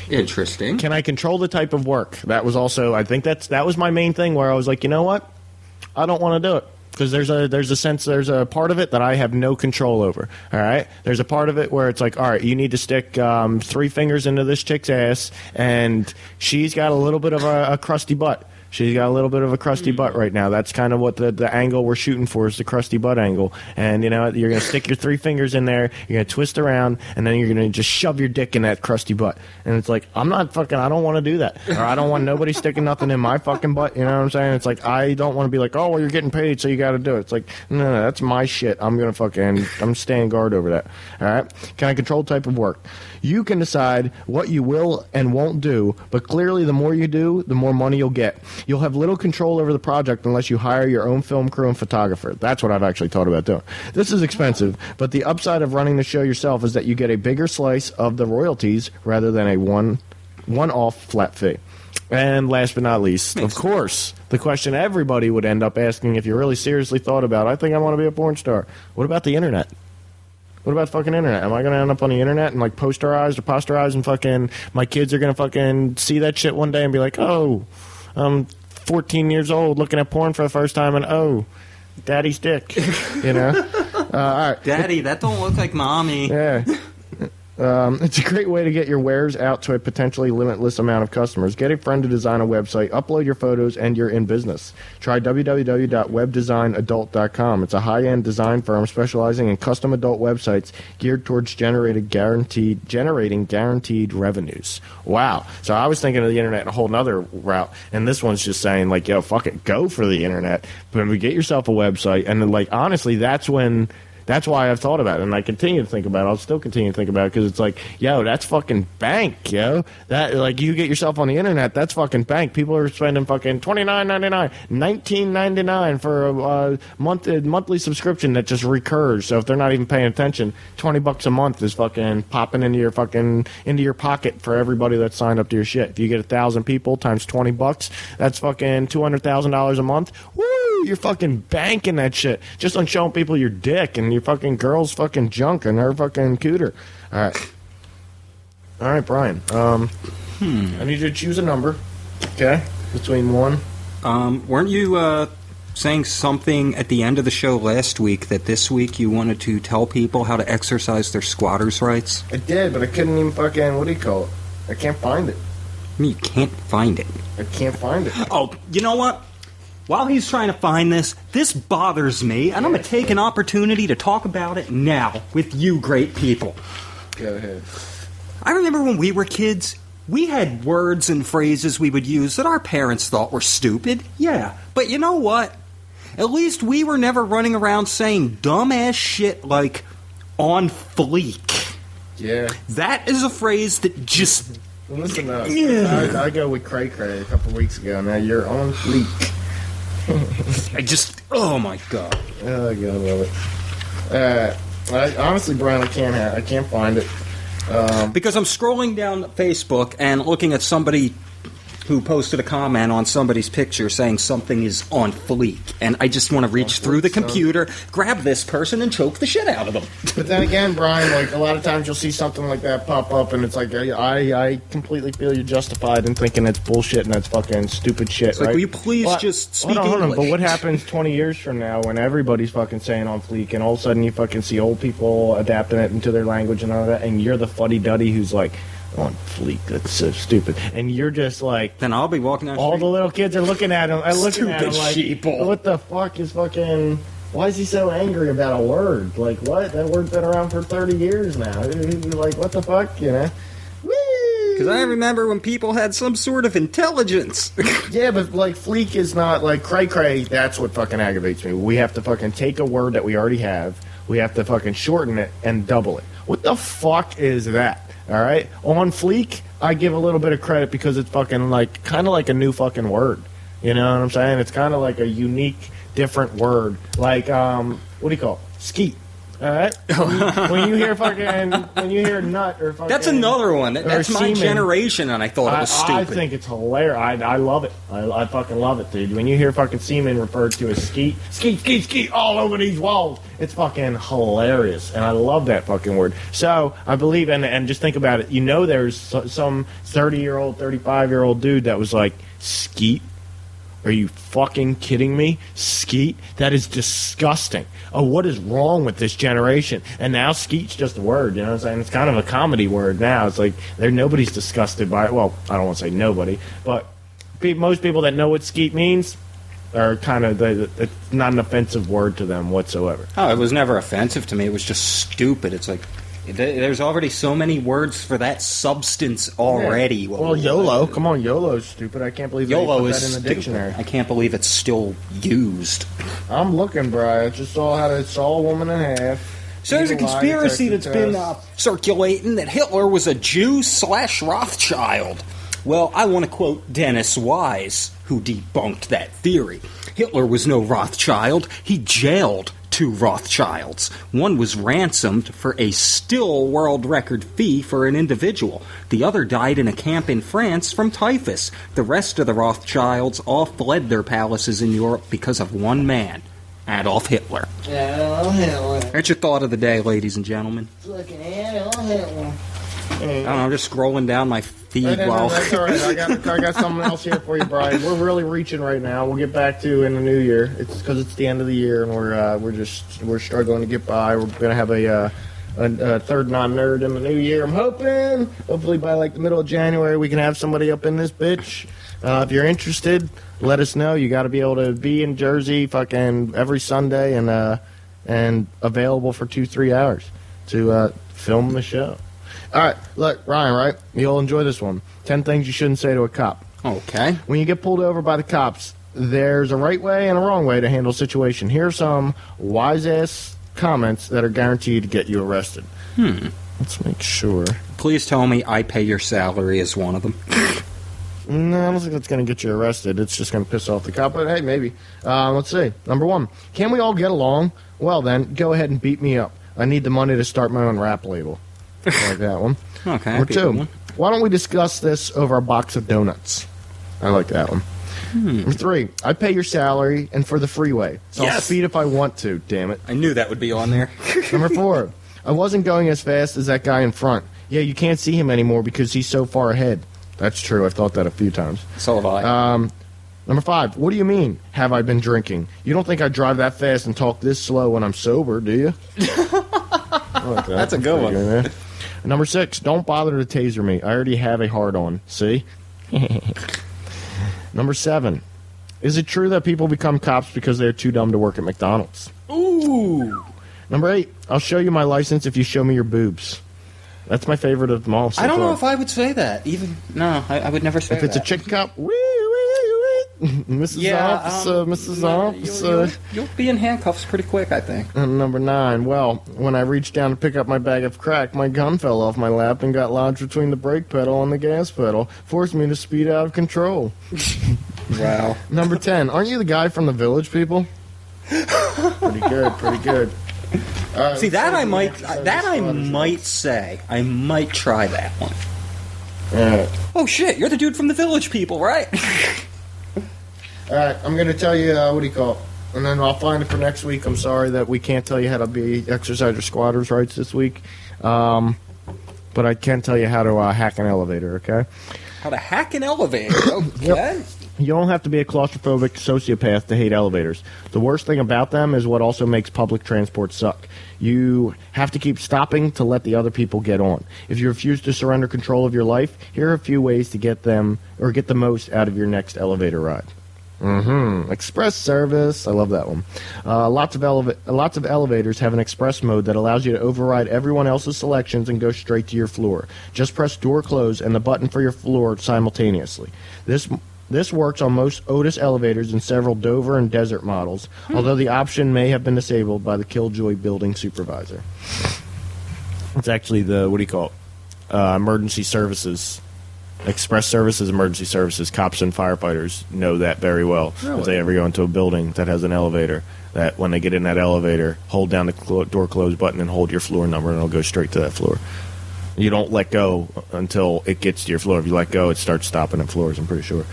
Speaker 3: Interesting.
Speaker 1: Can I control the type of work? That was also, I think that was my main thing where I was like, you know what? I don't want to do it. Because there's a part of it that I have no control over. All right, there's a part of it where it's like, all right, you need to stick 3 fingers into this chick's ass, and she's got a little bit of a crusty butt. She's got a little bit of a crusty butt right now. That's kind of what the angle we're shooting for is, the crusty butt angle. And, you're going to stick your 3 fingers in there, you're going to twist around, and then you're going to just shove your dick in that crusty butt. And it's like, I don't want to do that. Or I don't want nobody sticking nothing in my fucking butt, you know what I'm saying? It's like, I don't want to be like, oh, well, you're getting paid, so you got to do it. It's like, no, that's my shit. I'm staying guard over that. All right? Can I control type of work? You can decide what you will and won't do, but clearly the more you do, the more money you'll get. You'll have little control over the project unless you hire your own film crew and photographer. That's what I've actually thought about doing. This is expensive, but the upside of running the show yourself is that you get a bigger slice of the royalties rather than a one-off flat fee. And last but not least, of course, the question everybody would end up asking if you really seriously thought about, I think I want to be a porn star. What about the internet? What about fucking internet? Am I going to end up on the internet and like posterized and fucking my kids are going to fucking see that shit one day and be like, oh, I'm 14 years old looking at porn for the first time and oh, daddy's dick, you know? All right.
Speaker 3: Daddy, that don't look like mommy.
Speaker 1: Yeah. It's a great way to get your wares out to a potentially limitless amount of customers. Get a friend to design a website, upload your photos, and you're in business. Try www.webdesignadult.com. It's a high-end design firm specializing in custom adult websites geared towards generating guaranteed revenues. Wow. So I was thinking of the internet in a whole nother route, and this one's just saying, like, yo, fuck it, go for the internet. But get yourself a website, and then, like, honestly, that's why I've thought about it, and I continue to think about it. I'll still continue to think about it because it's like, yo, that's fucking bank, yo. That, like, you get yourself on the internet, that's fucking bank. People are spending fucking $29.99, $19.99 for a monthly subscription that just recurs. So if they're not even paying attention, $20 a month is fucking popping into your pocket for everybody that's signed up to your shit. If you get 1,000 people times $20, that's fucking $200,000 a month. Woo! You're fucking banking that shit just on showing people your dick and your fucking girl's fucking junk and her fucking cooter. All right, Brian. I need you to choose a number. Okay, between one.
Speaker 3: Weren't you saying something at the end of the show last week that this week you wanted to tell people how to exercise their squatters' rights?
Speaker 1: I did, but I couldn't even fucking, what do you call it? I can't find it.
Speaker 3: I mean, you can't find it.
Speaker 1: I can't find it.
Speaker 3: Oh, you know what? While he's trying to find this bothers me, and I'm going to take an opportunity to talk about it now with you great people.
Speaker 1: Go ahead.
Speaker 3: I remember when we were kids, we had words and phrases we would use that our parents thought were stupid. Yeah, but you know what? At least we were never running around saying dumbass shit like, on fleek.
Speaker 1: Yeah.
Speaker 3: That is a phrase that just...
Speaker 1: Listen up. I go with Cray Cray a couple weeks ago. Now you're on fleek.
Speaker 3: Oh my god.
Speaker 1: Oh god, I love it. Honestly, Brian, I can't find it.
Speaker 3: Because I'm scrolling down Facebook and looking at somebody who posted a comment on somebody's picture saying something is on fleek, and I just want to reach through the computer, grab this person, and choke the shit out of them.
Speaker 1: But then again, Brian, like a lot of times you'll see something like that pop up, and it's like I completely feel you're justified in thinking it's bullshit and that's fucking stupid shit.
Speaker 3: It's
Speaker 1: right?
Speaker 3: like, will you please just speak
Speaker 1: hold on,
Speaker 3: English?
Speaker 1: But what happens 20 years from now when everybody's fucking saying on fleek, and all of a sudden you fucking see old people adapting it into their language and all that, and you're the fuddy-duddy who's like, on fleek, that's so stupid, and you're just like,
Speaker 3: then I'll be walking down the
Speaker 1: all
Speaker 3: street.
Speaker 1: the little kids are looking at him,
Speaker 3: Stupid
Speaker 1: like,
Speaker 3: sheeple.
Speaker 1: what the fuck is fucking, why is he so angry about a word? Like, what? That word's been around for 30 years now. Like, what the fuck, you know?
Speaker 3: Because I remember when people had some sort of intelligence.
Speaker 1: Yeah, but like fleek is not like cray-cray. That's what fucking aggravates me. We have to fucking take a word that we already have, we have to fucking shorten it and double it. What the fuck is that? All right, on fleek, I give a little bit of credit because it's fucking like kind of like a new fucking word. You know what I'm saying? It's kind of like a unique, different word. Like what do you call it? Skeet. All right. When you hear nut or fucking,
Speaker 3: That's another one. That's my
Speaker 1: semen,
Speaker 3: generation, and I thought it was stupid.
Speaker 1: I think it's hilarious. I love it. I fucking love it, dude. When you hear fucking semen referred to as skeet all over these walls, it's fucking hilarious, and I love that fucking word. So I believe, and just think about it. You know, there's some 30-year-old, 35-year-old dude that was like, skeet. Are you fucking kidding me? Skeet? That is disgusting. Oh, what is wrong with this generation? And now skeet's just a word, you know what I'm saying? It's kind of a comedy word now. It's like nobody's disgusted by it. Well, I don't want to say nobody, but most people that know what skeet means are kind of, it's not an offensive word to them whatsoever.
Speaker 3: Oh, it was never offensive to me. It was just stupid. It's like, there's already so many words for that substance already.
Speaker 1: Yeah. Well, YOLO. Come on, YOLO's stupid. I can't believe
Speaker 3: YOLO
Speaker 1: they put
Speaker 3: is
Speaker 1: that in the
Speaker 3: stupid.
Speaker 1: dictionary.
Speaker 3: I can't believe it's still used.
Speaker 1: I'm looking, bro. I just saw a woman and a half.
Speaker 3: So there's a conspiracy that's been circulating that Hitler was a Jew / Rothschild. Well, I want to quote Dennis Wise, who debunked that theory. Hitler was no Rothschild. He jailed 2 Rothschilds. One was ransomed for a still world record fee for an individual. The other died in a camp in France from typhus. The rest of the Rothschilds all fled their palaces in Europe because of one man, Adolf Hitler.
Speaker 1: Yeah, I'll hit one.
Speaker 3: That's your thought of the day, ladies and gentlemen.
Speaker 1: Looking at it, I'll hit one.
Speaker 3: I don't know, I'm just scrolling down my feed
Speaker 1: No,
Speaker 3: while...
Speaker 1: that's all right. I got something else here for you, Brian. We're really reaching right now. We'll get back to in the new year. It's because it's the end of the year, and we're struggling to get by. We're gonna have a third non-nerd in the new year. I'm hoping, hopefully by like the middle of January, we can have somebody up in this bitch. If you're interested, let us know. You got to be able to be in Jersey, fucking every Sunday, and available for 2-3 hours to film the show. All right, look, Ryan, right? You'll enjoy this one. 10 things you shouldn't say to a cop.
Speaker 3: Okay.
Speaker 1: When you get pulled over by the cops, there's a right way and a wrong way to handle a situation. Here are some wise-ass comments that are guaranteed to get you arrested. Let's make sure.
Speaker 3: Please tell me I pay your salary as one of them.
Speaker 1: No, I don't think that's going to get you arrested. It's just going to piss off the cop, but hey, maybe. Let's see. Number 1, can we all get along? Well, then, go ahead and beat me up. I need the money to start my own rap label. I like that one.
Speaker 3: Okay.
Speaker 1: Number
Speaker 3: that'd be a good
Speaker 1: 2,
Speaker 3: one.
Speaker 1: why don't we discuss this over a box of donuts? I like that one. Number 3, I pay your salary and for the freeway. So I'll
Speaker 3: Yes.
Speaker 1: speed if I want to, damn it.
Speaker 3: I knew that would be on there.
Speaker 1: Number 4, I wasn't going as fast as that guy in front. Yeah, you can't see him anymore because he's so far ahead. That's true. I've thought that a few times.
Speaker 3: So have I.
Speaker 1: Number 5, what do you mean, have I been drinking? You don't think I drive that fast and talk this slow when I'm sober, do you? I like that.
Speaker 3: That's a good
Speaker 1: pretty
Speaker 3: one.
Speaker 1: man. Number 6, don't bother to taser me. I already have a hard-on. See? Number 7, is it true that people become cops because they're too dumb to work at McDonald's?
Speaker 3: Ooh.
Speaker 1: Number 8, I'll show you my license if you show me your boobs. That's my favorite of them all. So
Speaker 3: I don't know
Speaker 1: far.
Speaker 3: if I would say that. Even no, I would never say
Speaker 1: If it's
Speaker 3: that.
Speaker 1: a chick cop, wee, wee, wee. Mrs. Officer, Mrs. Officer.
Speaker 3: You'll be in handcuffs pretty quick, I think.
Speaker 1: And number 9, well, when I reached down to pick up my bag of crack, my gun fell off my lap and got lodged between the brake pedal and the gas pedal, forced me to speed out of control.
Speaker 3: Wow.
Speaker 1: Number 10, aren't you the guy from the Village People? Pretty good, pretty good.
Speaker 3: See that I might say. I might try that one. Oh shit, you're the dude from the Village People, right?
Speaker 1: Alright, I'm going to tell you, what do you call it? And then I'll find it for next week. I'm sorry that we can't tell you how to be exercise your squatters' rights this week. But I can tell you how to hack an elevator, okay?
Speaker 3: How to hack an elevator. Okay.
Speaker 1: You don't have to be a claustrophobic sociopath to hate elevators. The worst thing about them is what also makes public transport suck. You have to keep stopping to let the other people get on. If you refuse to surrender control of your life, here are a few ways to get them or get the most out of your next elevator ride. Express service. I love that one. Lots of elevators have an express mode that allows you to override everyone else's selections and go straight to your floor. Just press door close and the button for your floor simultaneously. This works on most Otis elevators and several Dover and Desert models, although the option may have been disabled by the Killjoy building supervisor. It's actually the, what do you call it? Emergency services. Express services, emergency services, cops and firefighters know that very well.
Speaker 3: Really?
Speaker 1: If they ever go into a building that has an elevator, that when they get in that elevator, hold down the door close button and hold your floor number and it'll go straight to that floor. You don't let go until it gets to your floor. If you let go, it starts stopping at floors, I'm pretty sure.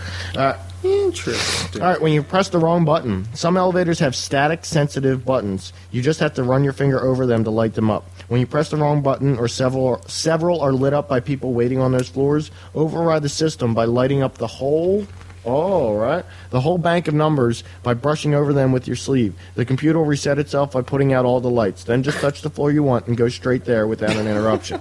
Speaker 3: Interesting.
Speaker 1: All right, when you press the wrong button, some elevators have static sensitive buttons. You just have to run your finger over them to light them up. When you press the wrong button or several are lit up by people waiting on those floors, override the system by lighting up the whole the whole bank of numbers by brushing over them with your sleeve. The computer will reset itself by putting out all the lights. Then just touch the floor you want and go straight there without an interruption.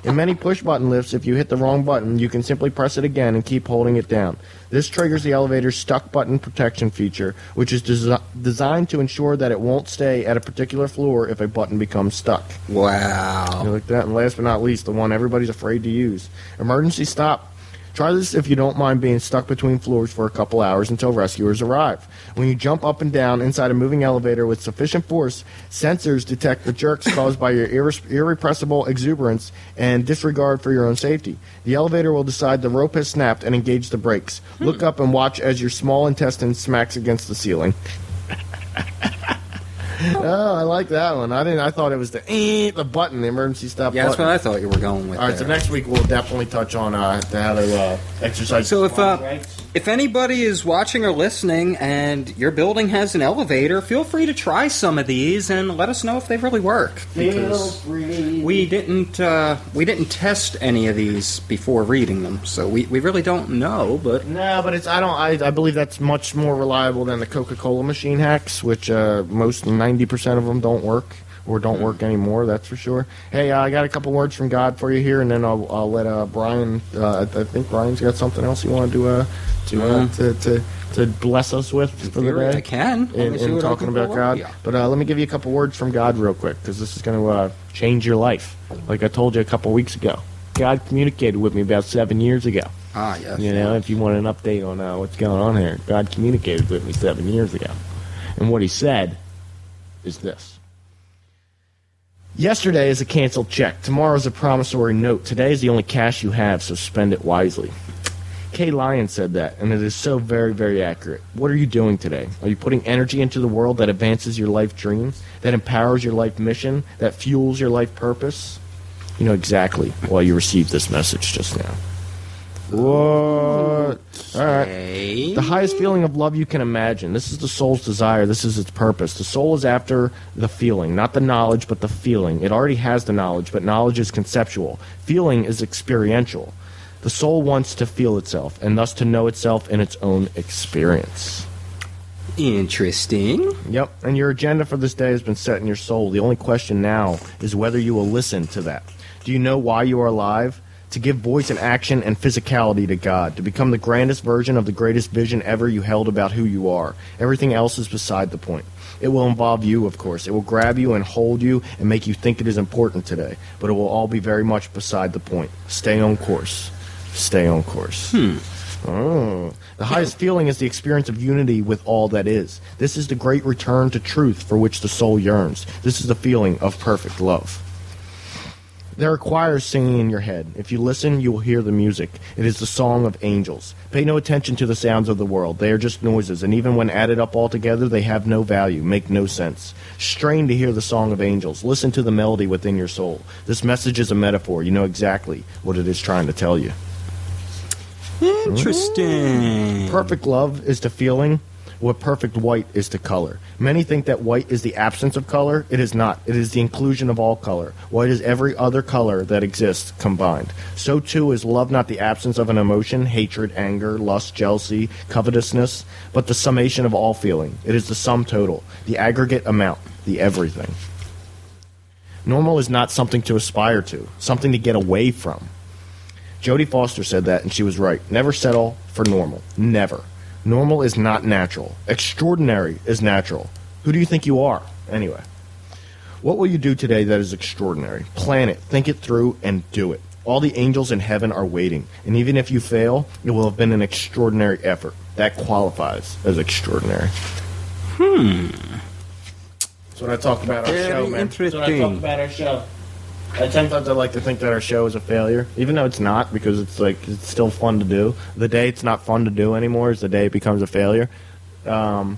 Speaker 1: In many push-button lifts, if you hit the wrong button, you can simply press it again and keep holding it down. This triggers the elevator's stuck button protection feature, which is designed to ensure that it won't stay at a particular floor if a button becomes stuck.
Speaker 3: Wow.
Speaker 1: You like that? And last but not least, the one everybody's afraid to use. Emergency stop. Try this if you don't mind being stuck between floors for a couple hours until rescuers arrive. When you jump up and down inside a moving elevator with sufficient force, sensors detect the jerks caused by your irrepressible exuberance and disregard for your own safety. The elevator will decide the rope has snapped and engage the brakes. Look up and watch as your small intestine smacks against the ceiling. Oh, I like that one. I thought it was the button, the emergency stop
Speaker 3: Yeah, that's
Speaker 1: button.
Speaker 3: what I thought you were going with.
Speaker 1: All right, so
Speaker 3: there.
Speaker 1: next week we'll definitely touch on how to exercise.
Speaker 3: So if
Speaker 1: squatters' rights.
Speaker 3: If anybody is watching or listening and your building has an elevator, feel free to try some of these and let us know if they really work. Because we didn't test any of these before reading them, so we really don't know. But
Speaker 1: No, but I believe that's much more reliable than the Coca-Cola machine hacks, which most 90% of them don't work. Or don't work anymore, that's for sure. Hey, I got a couple words from God for you here, and then I'll let Brian. I think Brian's got something else he wanted to bless us with for the day.
Speaker 3: I can.
Speaker 1: In talking about God.
Speaker 3: Yeah.
Speaker 1: But let me give you a couple words from God real quick, because this is going to change your life. Like I told you a couple weeks ago, God communicated with me about 7 years ago.
Speaker 3: Ah, yes.
Speaker 1: You know, if you want an update on what's going on here, God communicated with me 7 years ago, and what He said is this. Yesterday is a canceled check. Tomorrow is a promissory note. Today is the only cash you have, so spend it wisely. Kay Lyon said that, and it is so very, very accurate. What are you doing today? Are you putting energy into the world that advances your life dream, that empowers your life mission, that fuels your life purpose? You know exactly why you received this message just now. What? All right. The highest feeling of love you can imagine. This is the soul's desire. This is its purpose. The soul is after the feeling, not the knowledge, but the feeling. It already has the knowledge, but knowledge is conceptual. Feeling is experiential. The soul wants to feel itself, and thus to know itself in its own experience.
Speaker 3: Interesting.
Speaker 1: Yep, and your agenda for this day has been set in your soul. The only question now is whether you will listen to that. Do you know why you are alive? To give voice and action and physicality to God, to become the grandest version of the greatest vision ever you held about who you are. Everything else is beside the point. It will involve you, of course. It will grab you and hold you and make you think it is important today. But it will all be very much beside the point. Stay on course. Stay on course. Oh. The highest feeling is the experience of unity with all that is. This is the great return to truth for which the soul yearns. This is the feeling of perfect love. There are choirs singing in your head. If you listen, you will hear the music. It is the song of angels. Pay no attention to the sounds of the world. They are just noises, and even when added up all together, they have no value, make no sense. Strain to hear the song of angels. Listen to the melody within your soul. This message is a metaphor. You know exactly what it is trying to tell you.
Speaker 3: Interesting.
Speaker 1: Perfect love is to feeling what perfect white is to color. Many think that white is the absence of color. It is not. It is the inclusion of all color. White is every other color that exists combined. So too is love not the absence of an emotion, hatred, anger, lust, jealousy, covetousness, but the summation of all feeling. It is the sum total, the aggregate amount, the everything. Normal is not something to aspire to, something to get away from. Jodie Foster said that, and she was right. Never settle for normal. Never. Normal is not natural. Extraordinary is natural. Who do you think you are, anyway? What will you do today that is extraordinary? Plan it, think it through, and do it. All the angels in heaven are waiting, and even if you fail, it will have been an extraordinary effort. That qualifies as extraordinary. That's what I talk about our
Speaker 3: Very
Speaker 1: show, man. That's what I talk
Speaker 3: interesting.
Speaker 1: about our show. Sometimes I like to think that our show is a failure, even though it's not, because it's still fun to do. The day it's not fun to do anymore is the day it becomes a failure. But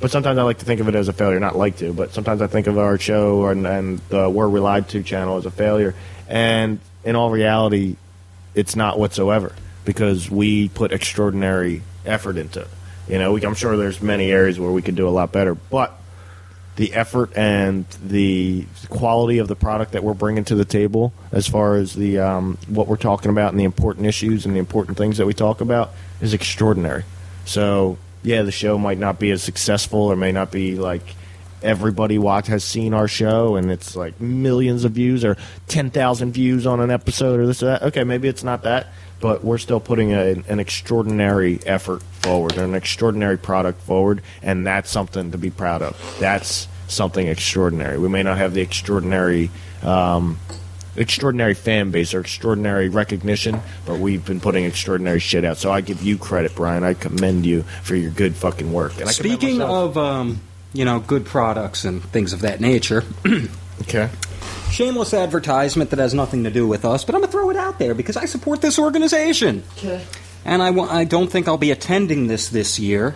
Speaker 1: sometimes I like to think of it as a failure, not like to, but sometimes I think of our show and the We're Relied To channel as a failure. And in all reality, it's not whatsoever, because we put extraordinary effort into it. You know, I'm sure there's many areas where we could do a lot better, but the effort and the quality of the product that we're bringing to the table, as far as the what we're talking about and the important issues and the important things that we talk about, is extraordinary. So, yeah, the show might not be as successful, or may not be like everybody has seen our show and it's like millions of views or 10,000 views on an episode or this or that. Okay, maybe it's not that, but we're still putting an extraordinary effort forward, an extraordinary product forward, and that's something to be proud of. That's something extraordinary. We may not have the extraordinary fan base or extraordinary recognition, but we've been putting extraordinary shit out. So I give you credit, Brian. I commend you for your good fucking work. And I commend
Speaker 3: Speaking
Speaker 1: myself.
Speaker 3: of, good products and things of that nature,
Speaker 1: Okay.
Speaker 3: shameless advertisement that has nothing to do with us, but I'm going to throw it out there because I support this organization.
Speaker 1: Okay.
Speaker 3: And I don't think I'll be attending this year,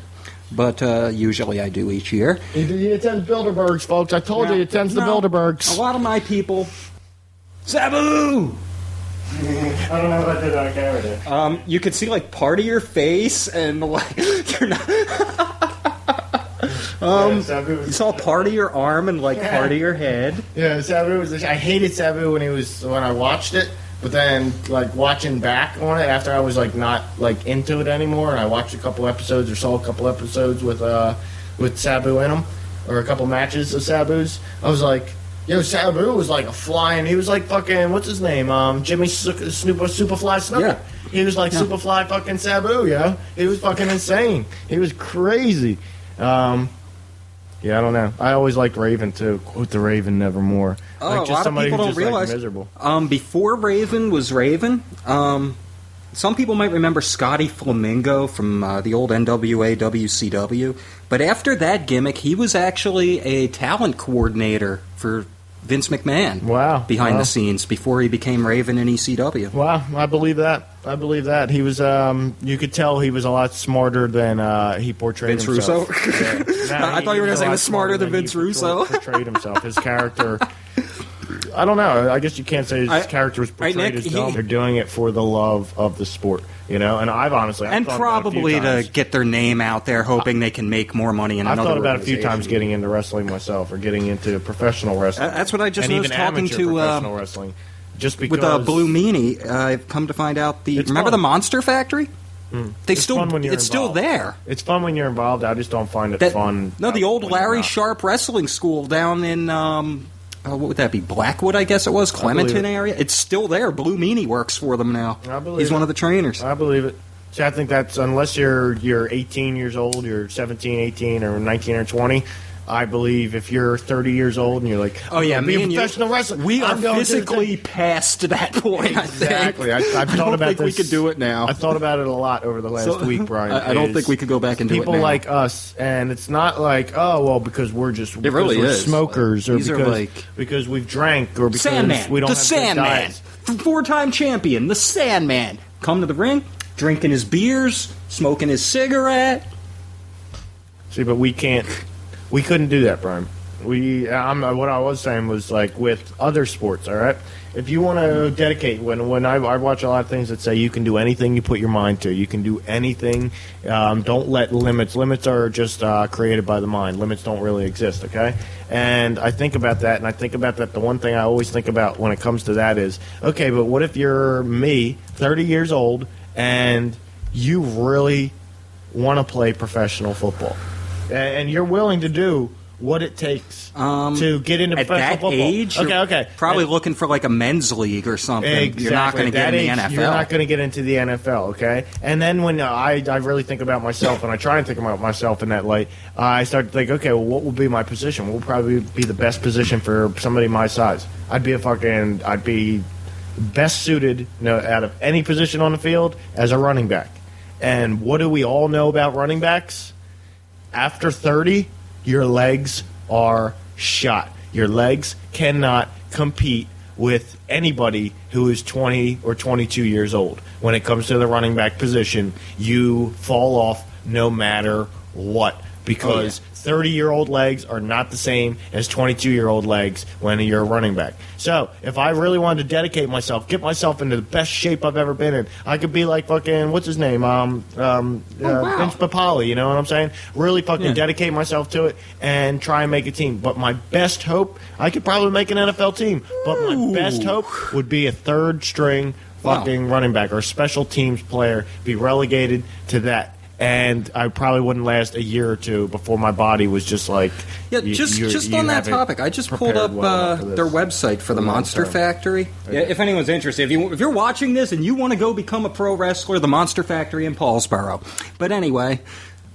Speaker 3: but usually I do each year.
Speaker 1: He attends Bilderbergs, folks. I told you he attends the Bilderbergs.
Speaker 3: A lot of my people, Sabu!
Speaker 1: I don't know if I did it on camera there.
Speaker 3: You could see like part of your face and like you're not.
Speaker 1: Sabu
Speaker 3: You
Speaker 1: was,
Speaker 3: saw part of your arm and like part of your head.
Speaker 1: yeah, Sabu was. I hated Sabu when I watched it, but then like watching back on it after I was like not like into it anymore, and I watched a couple episodes or saw a couple episodes with Sabu in them, or a couple matches of Sabu's. I was like, yo, Sabu was like a flying. He was like fucking what's his name? Jimmy Superfly Snuka.
Speaker 3: Yeah.
Speaker 1: He was like Superfly fucking Sabu, yo. He was fucking insane. He was crazy. Yeah, I don't know. I always liked Raven too. Quote the Raven, nevermore.
Speaker 3: Oh,
Speaker 1: like,
Speaker 3: a lot of
Speaker 1: somebody
Speaker 3: people
Speaker 1: who's
Speaker 3: don't
Speaker 1: just, like,
Speaker 3: realize.
Speaker 1: miserable.
Speaker 3: Before Raven was Raven, some people might remember Scotty Flamingo from the old NWA WCW. But after that gimmick, he was actually a talent coordinator for Vince McMahon.
Speaker 1: Wow.
Speaker 3: Behind
Speaker 1: Wow.
Speaker 3: the scenes before he became Raven in ECW.
Speaker 1: Wow, I believe that. He was. You could tell he was a lot smarter than he portrayed
Speaker 3: Vince
Speaker 1: himself.
Speaker 3: Russo?
Speaker 1: Yeah. No,
Speaker 3: I thought you were
Speaker 1: was
Speaker 3: gonna say
Speaker 1: a
Speaker 3: he
Speaker 1: lot
Speaker 3: was smarter than Vince Russo.
Speaker 1: Portrayed himself. His character. I don't know. I guess you can't say his character was portrayed
Speaker 3: Nick,
Speaker 1: as dumb. They're doing it for the love of the sport, you know. And I've honestly,
Speaker 3: And
Speaker 1: thought about it a few
Speaker 3: probably to
Speaker 1: times.
Speaker 3: get their name out there, hoping they can make more money in
Speaker 1: I've
Speaker 3: another
Speaker 1: thought about it a few
Speaker 3: organization.
Speaker 1: times getting into wrestling myself, or getting into professional wrestling.
Speaker 3: That's what I just
Speaker 1: and
Speaker 3: was
Speaker 1: even
Speaker 3: talking
Speaker 1: amateur
Speaker 3: to
Speaker 1: professional wrestling. Just because
Speaker 3: with Blue Meanie. I've come to find out
Speaker 1: It's
Speaker 3: remember
Speaker 1: fun.
Speaker 3: the Monster Factory? They
Speaker 1: It's fun when you're
Speaker 3: it's still
Speaker 1: involved.
Speaker 3: there.
Speaker 1: It's fun when you're involved. I just don't find it fun.
Speaker 3: No, the old
Speaker 1: when you're
Speaker 3: Larry
Speaker 1: not.
Speaker 3: Sharp Wrestling School down in what would that be? Blackwood, I guess it was, Clementon
Speaker 1: it.
Speaker 3: area. It's still there. Blue Meanie works for them now.
Speaker 1: I believe
Speaker 3: He's
Speaker 1: it.
Speaker 3: one of the trainers.
Speaker 1: I believe it. See, I think that's unless you're 18 years old, you're 17, 18, or 19 or 20. I believe if you're 30 years old and you're like,
Speaker 3: Oh yeah,
Speaker 1: be
Speaker 3: me
Speaker 1: a
Speaker 3: and you,
Speaker 1: professional wrestler.
Speaker 3: we are
Speaker 1: I'm going to the
Speaker 3: physically
Speaker 1: thing."
Speaker 3: past that point.
Speaker 1: Exactly.
Speaker 3: I think.
Speaker 1: I've
Speaker 3: I
Speaker 1: thought
Speaker 3: don't
Speaker 1: about
Speaker 3: think we
Speaker 1: this.
Speaker 3: could do it now.
Speaker 1: I thought about it a lot over the last week, Brian.
Speaker 3: I don't
Speaker 1: is
Speaker 3: think we could go back and do it
Speaker 1: people
Speaker 3: now.
Speaker 1: like us, and it's not like because we're just because
Speaker 3: really
Speaker 1: we're
Speaker 3: is.
Speaker 1: smokers, or
Speaker 3: These are
Speaker 1: because
Speaker 3: like-
Speaker 1: because we've drank, or because
Speaker 3: Sandman,
Speaker 1: we don't
Speaker 3: the
Speaker 1: have good
Speaker 3: Sandman,
Speaker 1: diets.
Speaker 3: four-time champion, the Sandman. Come to the ring, drinking his beers, smoking his cigarette.
Speaker 1: See, but we can't. We couldn't do that, Brian. What I was saying was like with other sports. All right, if you want to dedicate, when I watch a lot of things that say you can do anything you put your mind to, you can do anything. Don't let limits. Limits are just created by the mind. Limits don't really exist. Okay, and I think about that, and I think about that. The one thing I always think about when it comes to that is, okay, but what if you're me, 30 years old, and you really want to play professional football, and you're willing to do what it takes to get into
Speaker 3: At
Speaker 1: professional
Speaker 3: that
Speaker 1: football.
Speaker 3: age,
Speaker 1: Okay.
Speaker 3: probably
Speaker 1: At-
Speaker 3: looking for like a men's league or something.
Speaker 1: Exactly.
Speaker 3: You're not going to get
Speaker 1: At
Speaker 3: in the
Speaker 1: that
Speaker 3: NFL.
Speaker 1: age, You're not going to get into the NFL, okay? And then when I really think about myself, and I try and think about myself in that light, I start to think, okay, well, what will be my position? What will probably be the best position for somebody my size? I'd be best suited out of any position on the field as a running back. And what do we all know about running backs? After 30, your legs are shot. Your legs cannot compete with anybody who is 20 or 22 years old. When it comes to the running back position, you fall off no matter what, because 30-year-old legs are not the same as 22-year-old legs when you're a running back. So if I really wanted to dedicate myself, get myself into the best shape I've ever been in, I could be like fucking, what's his name? Vince Papali, you know what I'm saying? Really fucking dedicate myself to it and try and make a team. But my best hope, I could probably make an NFL team, but my best hope would be a third-string fucking running back or a special teams player, be relegated to that. And I probably wouldn't last a year or two before my body was just like.
Speaker 3: Yeah,
Speaker 1: you
Speaker 3: just on that
Speaker 1: haven't
Speaker 3: topic, I just pulled
Speaker 1: prepared
Speaker 3: up
Speaker 1: well enough for this.
Speaker 3: their website for the Monster
Speaker 1: term.
Speaker 3: Factory. Yeah, if anyone's interested, if you're watching this and you want to go become a pro wrestler, the Monster Factory in Paulsboro. But anyway,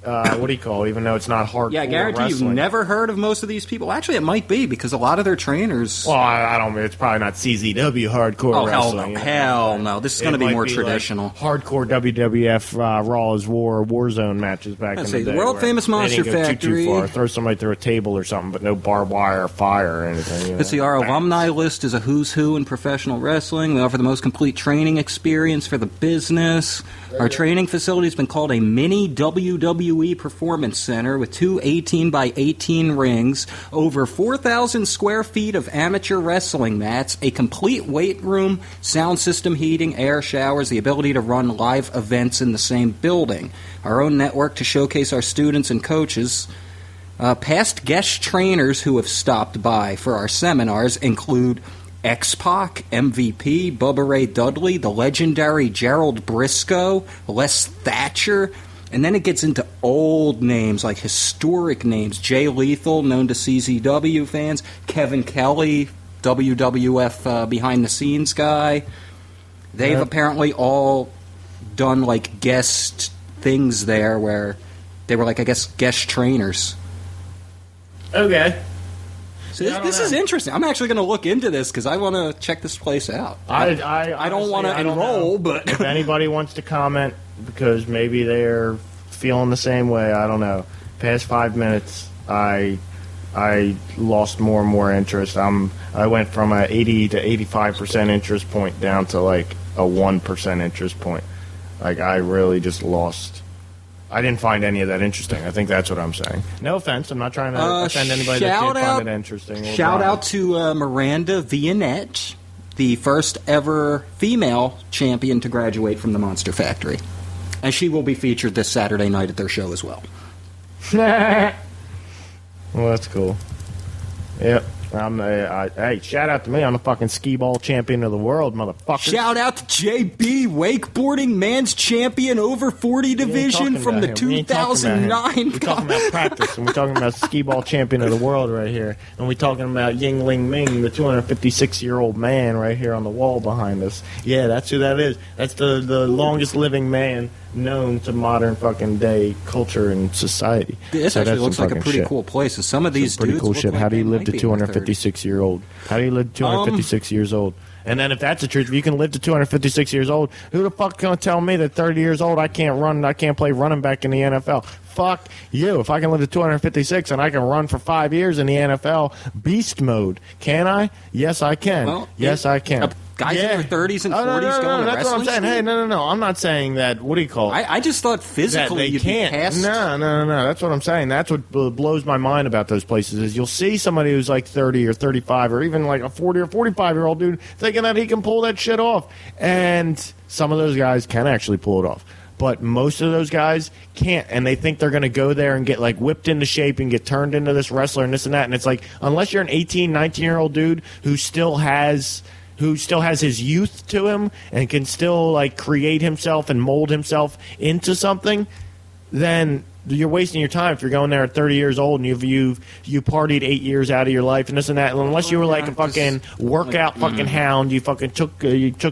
Speaker 1: What do you call it? Even though it's not hardcore
Speaker 3: yeah, I guarantee you've
Speaker 1: wrestling.
Speaker 3: never heard of most of these people. Actually, it might be because a lot of their trainers.
Speaker 1: Well, I don't. It's probably not CZW hardcore
Speaker 3: Oh, hell
Speaker 1: wrestling.
Speaker 3: no.
Speaker 1: you know?
Speaker 3: Hell no. This is going to be
Speaker 1: It
Speaker 3: more
Speaker 1: might
Speaker 3: traditional.
Speaker 1: Like hardcore WWF Raw is War Warzone matches back in
Speaker 3: say,
Speaker 1: the
Speaker 3: the
Speaker 1: day.
Speaker 3: world-famous
Speaker 1: where
Speaker 3: Monster
Speaker 1: they didn't go
Speaker 3: Factory.
Speaker 1: Too far. Throw somebody through a table or something, but no barbed wire or fire or anything. You know?
Speaker 3: Let's see, our alumni list is a who's who in professional wrestling. We offer the most complete training experience for the business. Our training facility has been called a mini WWE WWE Performance Center with two 18 by 18 rings, over 4,000 square feet of amateur wrestling mats, a complete weight room, sound system, heating, air showers, the ability to run live events in the same building. Our own network to showcase our students and coaches. Past guest trainers who have stopped by for our seminars include X-Pac, MVP, Bubba Ray Dudley, the legendary Gerald Briscoe, Les Thatcher, and then it gets into old names, like historic names. Jay Lethal, known to CZW fans, Kevin Kelly, WWF behind-the-scenes guy. They've apparently all done, like, guest things there where they were, like, I guess, guest trainers.
Speaker 1: Okay.
Speaker 3: So
Speaker 1: Yeah,
Speaker 3: this is interesting. I'm actually going to look into this because I want to check this place out.
Speaker 1: I
Speaker 3: don't want to
Speaker 1: honestly, I don't
Speaker 3: enroll,
Speaker 1: know.
Speaker 3: but
Speaker 1: if anybody wants to comment, because maybe they're feeling the same way, I don't know. Past 5 minutes, I lost more and more interest. I went from a 80 to 85% interest point down to like a 1% interest point. Like I really just lost. I didn't find any of that interesting. I think that's what I'm saying. No offense. I'm not trying to offend anybody that did find it interesting.
Speaker 3: Shout out to Miranda Vianette, the first ever female champion to graduate from the Monster Factory. And she will be featured this Saturday night at their show as well.
Speaker 1: Well, that's cool. Yep. Hey, shout out to me. I'm the fucking skee ball champion of the world, motherfucker.
Speaker 3: Shout out to JB, wakeboarding man's champion over 40 division from the 2009.
Speaker 1: We're talking about practice, and we're talking about skee ball champion of the world right here. And we're talking about Yingling Ming, the 256-year-old man right here on the wall behind us. Yeah, that's who that is. That's the longest living man known to modern fucking day culture and society.
Speaker 3: This actually looks like a pretty cool place. Some of these
Speaker 1: pretty
Speaker 3: dudes
Speaker 1: cool
Speaker 3: look
Speaker 1: shit.
Speaker 3: like
Speaker 1: How do you
Speaker 3: they
Speaker 1: live
Speaker 3: might
Speaker 1: to
Speaker 3: be in their
Speaker 1: 256-year-old? How do you live to 256 years old? And then if that's the truth, if you can live to 256 years old, who the fuck gonna tell me that 30 years old I can't run, I can't play running back in the NFL? Fuck you. If I can live to 256 and I can run for 5 years in the NFL, beast mode, can I? Yes, I can.
Speaker 3: Well,
Speaker 1: yes, I can.
Speaker 3: Guys in their 30s and 40s going to
Speaker 1: that's
Speaker 3: wrestling
Speaker 1: what I'm saying.
Speaker 3: school?
Speaker 1: Hey, no. I'm not saying that. What do you call it?
Speaker 3: I just thought
Speaker 1: That
Speaker 3: physically
Speaker 1: they
Speaker 3: you'd
Speaker 1: can't.
Speaker 3: be past.
Speaker 1: No. That's what I'm saying. That's what blows my mind about those places is you'll see somebody who's like 30 or 35 or even like a 40 or 45-year-old dude thinking that he can pull that shit off. And some of those guys can actually pull it off. But most of those guys can't, and they think they're going to go there and get like whipped into shape and get turned into this wrestler and this and that. And it's like, unless you're an 18, 19-year-old dude who still has his youth to him and can still like create himself and mold himself into something, then you're wasting your time if you're going there at 30 years old and you partied 8 years out of your life and this and that. And unless you were like a fucking workout fucking hound, you fucking took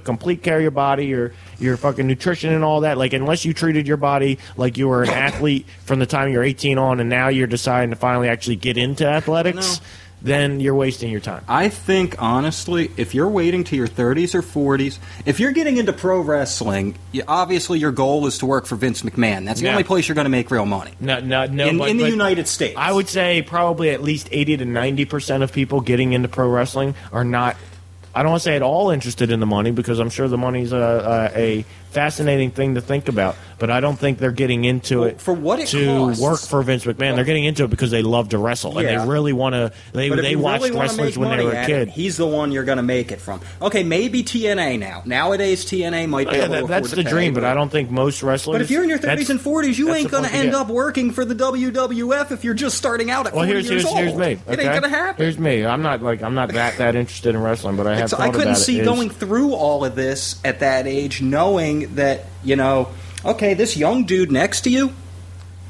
Speaker 1: complete care of your body, your fucking nutrition and all that. Like unless you treated your body like you were an athlete from the time you're 18 on, and now you're deciding to finally actually get into athletics. Then you're wasting your time.
Speaker 3: I think, honestly, if you're waiting to your 30s or 40s, if you're getting into pro wrestling, obviously your goal is to work for Vince McMahon. That's the only place you're going to make real money.
Speaker 1: No.
Speaker 3: In the United States.
Speaker 1: I would say probably at least 80 to 90% of people getting into pro wrestling are not, I don't want to say at all interested in the money, because I'm sure the money's a fascinating thing to think about, but I don't think they're getting into it
Speaker 3: for what it
Speaker 1: to
Speaker 3: costs.
Speaker 1: work for Vince McMahon. They're getting into it because they love to wrestle, and they really want to. They watched wrestlers when they were a kid.
Speaker 3: He's the one you're going to make it from. Okay, maybe TNA now. Nowadays, TNA might be able to
Speaker 1: that's
Speaker 3: afford
Speaker 1: the
Speaker 3: to
Speaker 1: dream,
Speaker 3: pay,
Speaker 1: but I don't think most wrestlers.
Speaker 3: But if you're in your 30s and 40s, you ain't going to end
Speaker 1: up.
Speaker 3: up working for the WWF if you're just starting out at 40 years old.
Speaker 1: Here's me.
Speaker 3: It ain't going to happen.
Speaker 1: Here's me. I'm not that interested in wrestling, but I have.
Speaker 3: I couldn't see going through all of this at that age, knowing that, okay, this young dude next to you,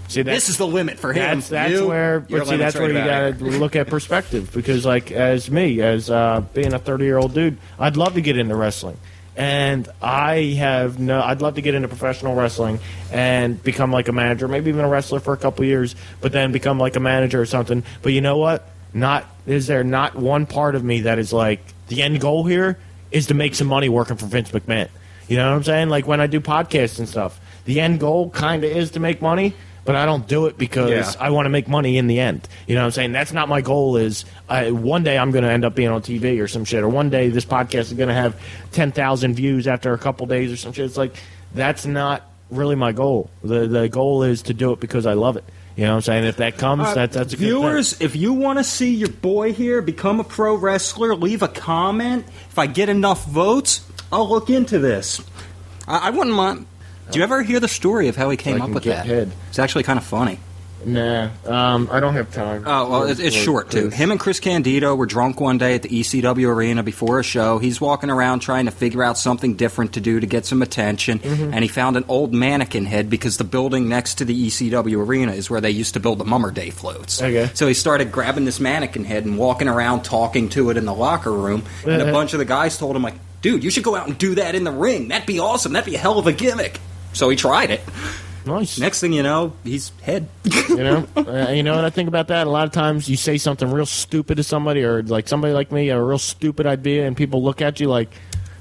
Speaker 3: this is the limit for him.
Speaker 1: That's where you got to look at perspective, because as being a 30-year-old dude, I'd love to get into wrestling. And I'd love to get into professional wrestling and become like a manager, maybe even a wrestler for a couple years, but then become like a manager or something. But you know what? Is there not one part of me that is like, the end goal here is to make some money working for Vince McMahon? You know what I'm saying? Like when I do podcasts and stuff, the end goal kind of is to make money, but I don't do it because I want to make money in the end. You know what I'm saying? That's not my goal. Is one day I'm going to end up being on TV or some shit, or one day this podcast is going to have 10,000 views after a couple days or some shit. It's like, that's not really my goal. The goal is to do it because I love it. You know what I'm saying? If that comes, that's a good
Speaker 3: Viewers,
Speaker 1: thing.
Speaker 3: if you want to see your boy here become a pro wrestler, leave a comment. If I get enough votes, I'll look into this. I wouldn't mind. Do you ever hear the story of how he came
Speaker 1: I
Speaker 3: up
Speaker 1: can
Speaker 3: with
Speaker 1: get
Speaker 3: that?
Speaker 1: head.
Speaker 3: It's actually kind of funny.
Speaker 1: Nah, I don't have time.
Speaker 3: Oh, well, it's short, too. Him and Chris Candido were drunk one day at the ECW arena before a show. He's walking around trying to figure out something different to do to get some attention, and he found an old mannequin head because the building next to the ECW arena is where they used to build the Mummer Day floats.
Speaker 1: Okay.
Speaker 3: So he started grabbing this mannequin head and walking around talking to it in the locker room, and a bunch of the guys told him, like, dude, you should go out and do that in the ring. That'd be awesome. That'd be a hell of a gimmick. So he tried it.
Speaker 1: Nice.
Speaker 3: Next thing you know, he's head.
Speaker 1: You know, you know what I think about that? A lot of times you say something real stupid to somebody, or like somebody like me, a real stupid idea, and people look at you like,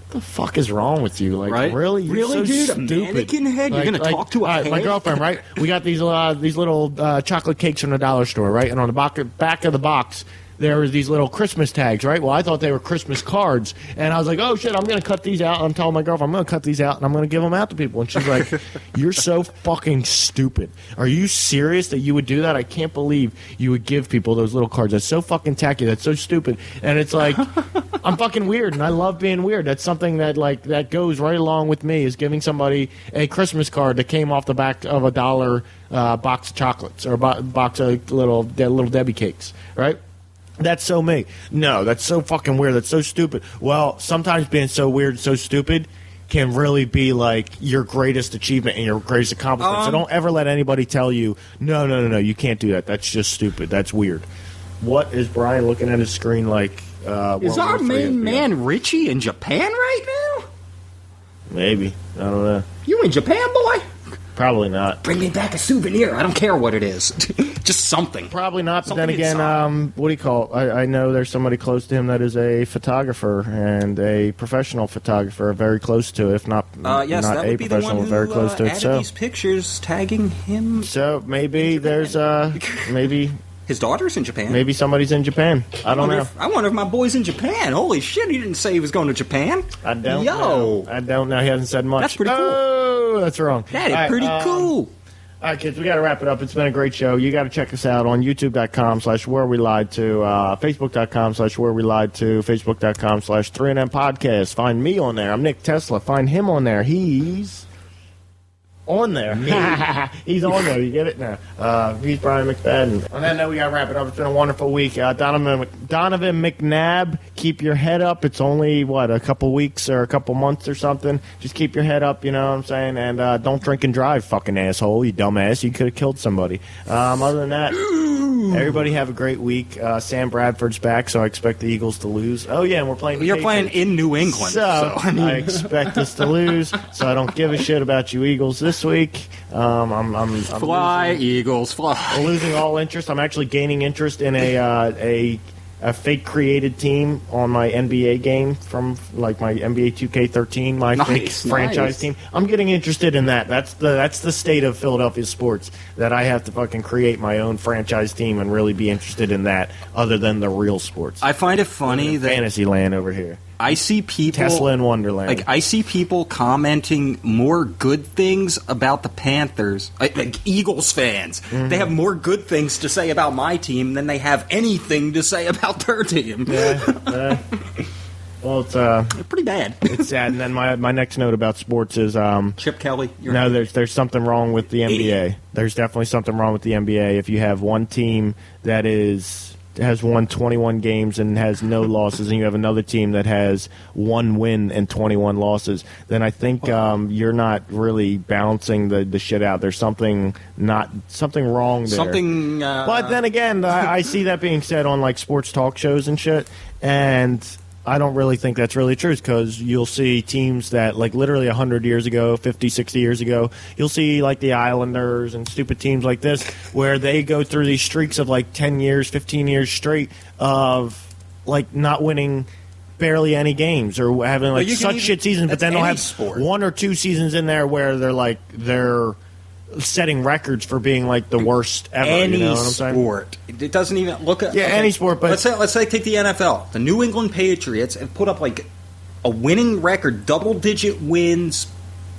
Speaker 1: "What the fuck is wrong with you?" Like,
Speaker 3: Right?
Speaker 1: really, you're
Speaker 3: Really,
Speaker 1: so
Speaker 3: dude? A
Speaker 1: stupid.
Speaker 3: mannequin head? You're gonna talk to a
Speaker 1: my
Speaker 3: head?
Speaker 1: girlfriend, right? We got these little chocolate cakes from the dollar store, right? And on the back of the box, there was these little Christmas tags, right? Well, I thought they were Christmas cards, and I was like, "Oh shit, I'm gonna cut these out." I'm telling my girlfriend, "I'm gonna cut these out, and I'm gonna give them out to people." And she's like, "You're so fucking stupid. Are you serious that you would do that? I can't believe you would give people those little cards. That's so fucking tacky. That's so stupid." And it's like, I'm fucking weird, and I love being weird. That's something that goes right along with me, is giving somebody a Christmas card that came off the back of a dollar box of chocolates or box of little Debbie cakes, right? That's so me. No, that's so fucking weird. That's so stupid. Well, sometimes being so weird and so stupid can really be like your greatest achievement and your greatest accomplishment. So don't ever let anybody tell you, no, you can't do that. That's just stupid. That's weird. What is Brian looking at his screen like?
Speaker 3: Is
Speaker 1: World
Speaker 3: our
Speaker 1: War III
Speaker 3: main
Speaker 1: is
Speaker 3: man Richie in Japan right now?
Speaker 1: Maybe. I don't know.
Speaker 3: You in Japan, boy?
Speaker 1: Probably not.
Speaker 3: Bring me back a souvenir. I don't care what it is. Just something.
Speaker 1: Probably not, but
Speaker 3: Something
Speaker 1: then again,
Speaker 3: inside.
Speaker 1: what do you call it? I know there's somebody close to him that is a photographer and a professional photographer, very close to it, if not,
Speaker 3: Yes,
Speaker 1: not
Speaker 3: that
Speaker 1: a
Speaker 3: would be the
Speaker 1: professional,
Speaker 3: one who
Speaker 1: very close to it.
Speaker 3: added
Speaker 1: So,
Speaker 3: these pictures tagging him.
Speaker 1: so maybe there's maybe
Speaker 3: His daughter's in Japan.
Speaker 1: maybe somebody's in Japan. I don't know.
Speaker 3: I wonder if my boy's in Japan. Holy shit, he didn't say he was going to Japan.
Speaker 1: I don't
Speaker 3: Yo.
Speaker 1: know. I don't know. He hasn't said much.
Speaker 3: That's pretty cool.
Speaker 1: Oh, that's wrong.
Speaker 3: That is
Speaker 1: All right,
Speaker 3: pretty cool.
Speaker 1: All right, kids, we got to wrap it up. It's been a great show. You got to check us out on youtube.com/where we lied to, facebook.com/where we lied to, facebook.com/3NM podcast. Find me on there. I'm Nick Tesla. Find him on there. He's on there. He's on there. You get it now. He's Brian McFadden. On that note, we got to wrap it up. It's been a wonderful week. Donovan McNabb, keep your head up. It's only, a couple weeks or a couple months or something. Just keep your head up, you know what I'm saying? And don't drink and drive, fucking asshole, you dumbass. You could have killed somebody. Other than that, everybody have a great week. Sam Bradford's back, so I expect the Eagles to lose. Oh, yeah, and we're playing the
Speaker 3: You're
Speaker 1: Patriots.
Speaker 3: playing in New England.
Speaker 1: So, I expect us to lose, so I don't give a shit about you Eagles this week. I'm
Speaker 3: Fly,
Speaker 1: losing,
Speaker 3: Eagles, fly.
Speaker 1: I'm losing all interest. I'm actually gaining interest in a fake created team on my NBA game from like my NBA 2K13, my fake
Speaker 3: Nice,
Speaker 1: franchise
Speaker 3: nice.
Speaker 1: team. I'm getting interested in that. That's the state of Philadelphia sports, that I have to fucking create my own franchise team and really be interested in that, other than the real sports.
Speaker 3: I find it funny that
Speaker 1: Fantasy land over here.
Speaker 3: I see people
Speaker 1: Tesla in Wonderland.
Speaker 3: Like I see people commenting more good things about the Panthers, like Eagles fans.
Speaker 1: Mm-hmm.
Speaker 3: They have more good things to say about my team than they have anything to say about their team.
Speaker 1: Well, it's
Speaker 3: Pretty bad.
Speaker 1: it's sad. And then my next note about sports is
Speaker 3: Chip Kelly, you're
Speaker 1: no, there's something wrong with the NBA. There's definitely something wrong with the NBA. If you have one team that has won 21 games and has no losses, and you have another team that has one win and 21 losses, then I think you're not really balancing the shit out. There's something wrong there.
Speaker 3: something.
Speaker 1: But then again, I see that being said on like sports talk shows and shit, and I don't really think that's really true, because you'll see teams that, like, literally 100 years ago, 50, 60 years ago, you'll see, like, the Islanders and stupid teams like this, where they go through these streaks of, like, 10 years, 15 years straight of, like, not winning barely any games or having, like,
Speaker 3: you can
Speaker 1: such
Speaker 3: even-
Speaker 1: shit seasons, but
Speaker 3: that's
Speaker 1: then they'll
Speaker 3: any
Speaker 1: have
Speaker 3: sport.
Speaker 1: 1 or 2 seasons in there where they're setting records for being, like, the worst ever.
Speaker 3: Any
Speaker 1: you know what I'm saying?
Speaker 3: sport. It doesn't even look at.
Speaker 1: Yeah, any sport, but-
Speaker 3: let's say take the NFL. The New England Patriots have put up like a winning record, double-digit wins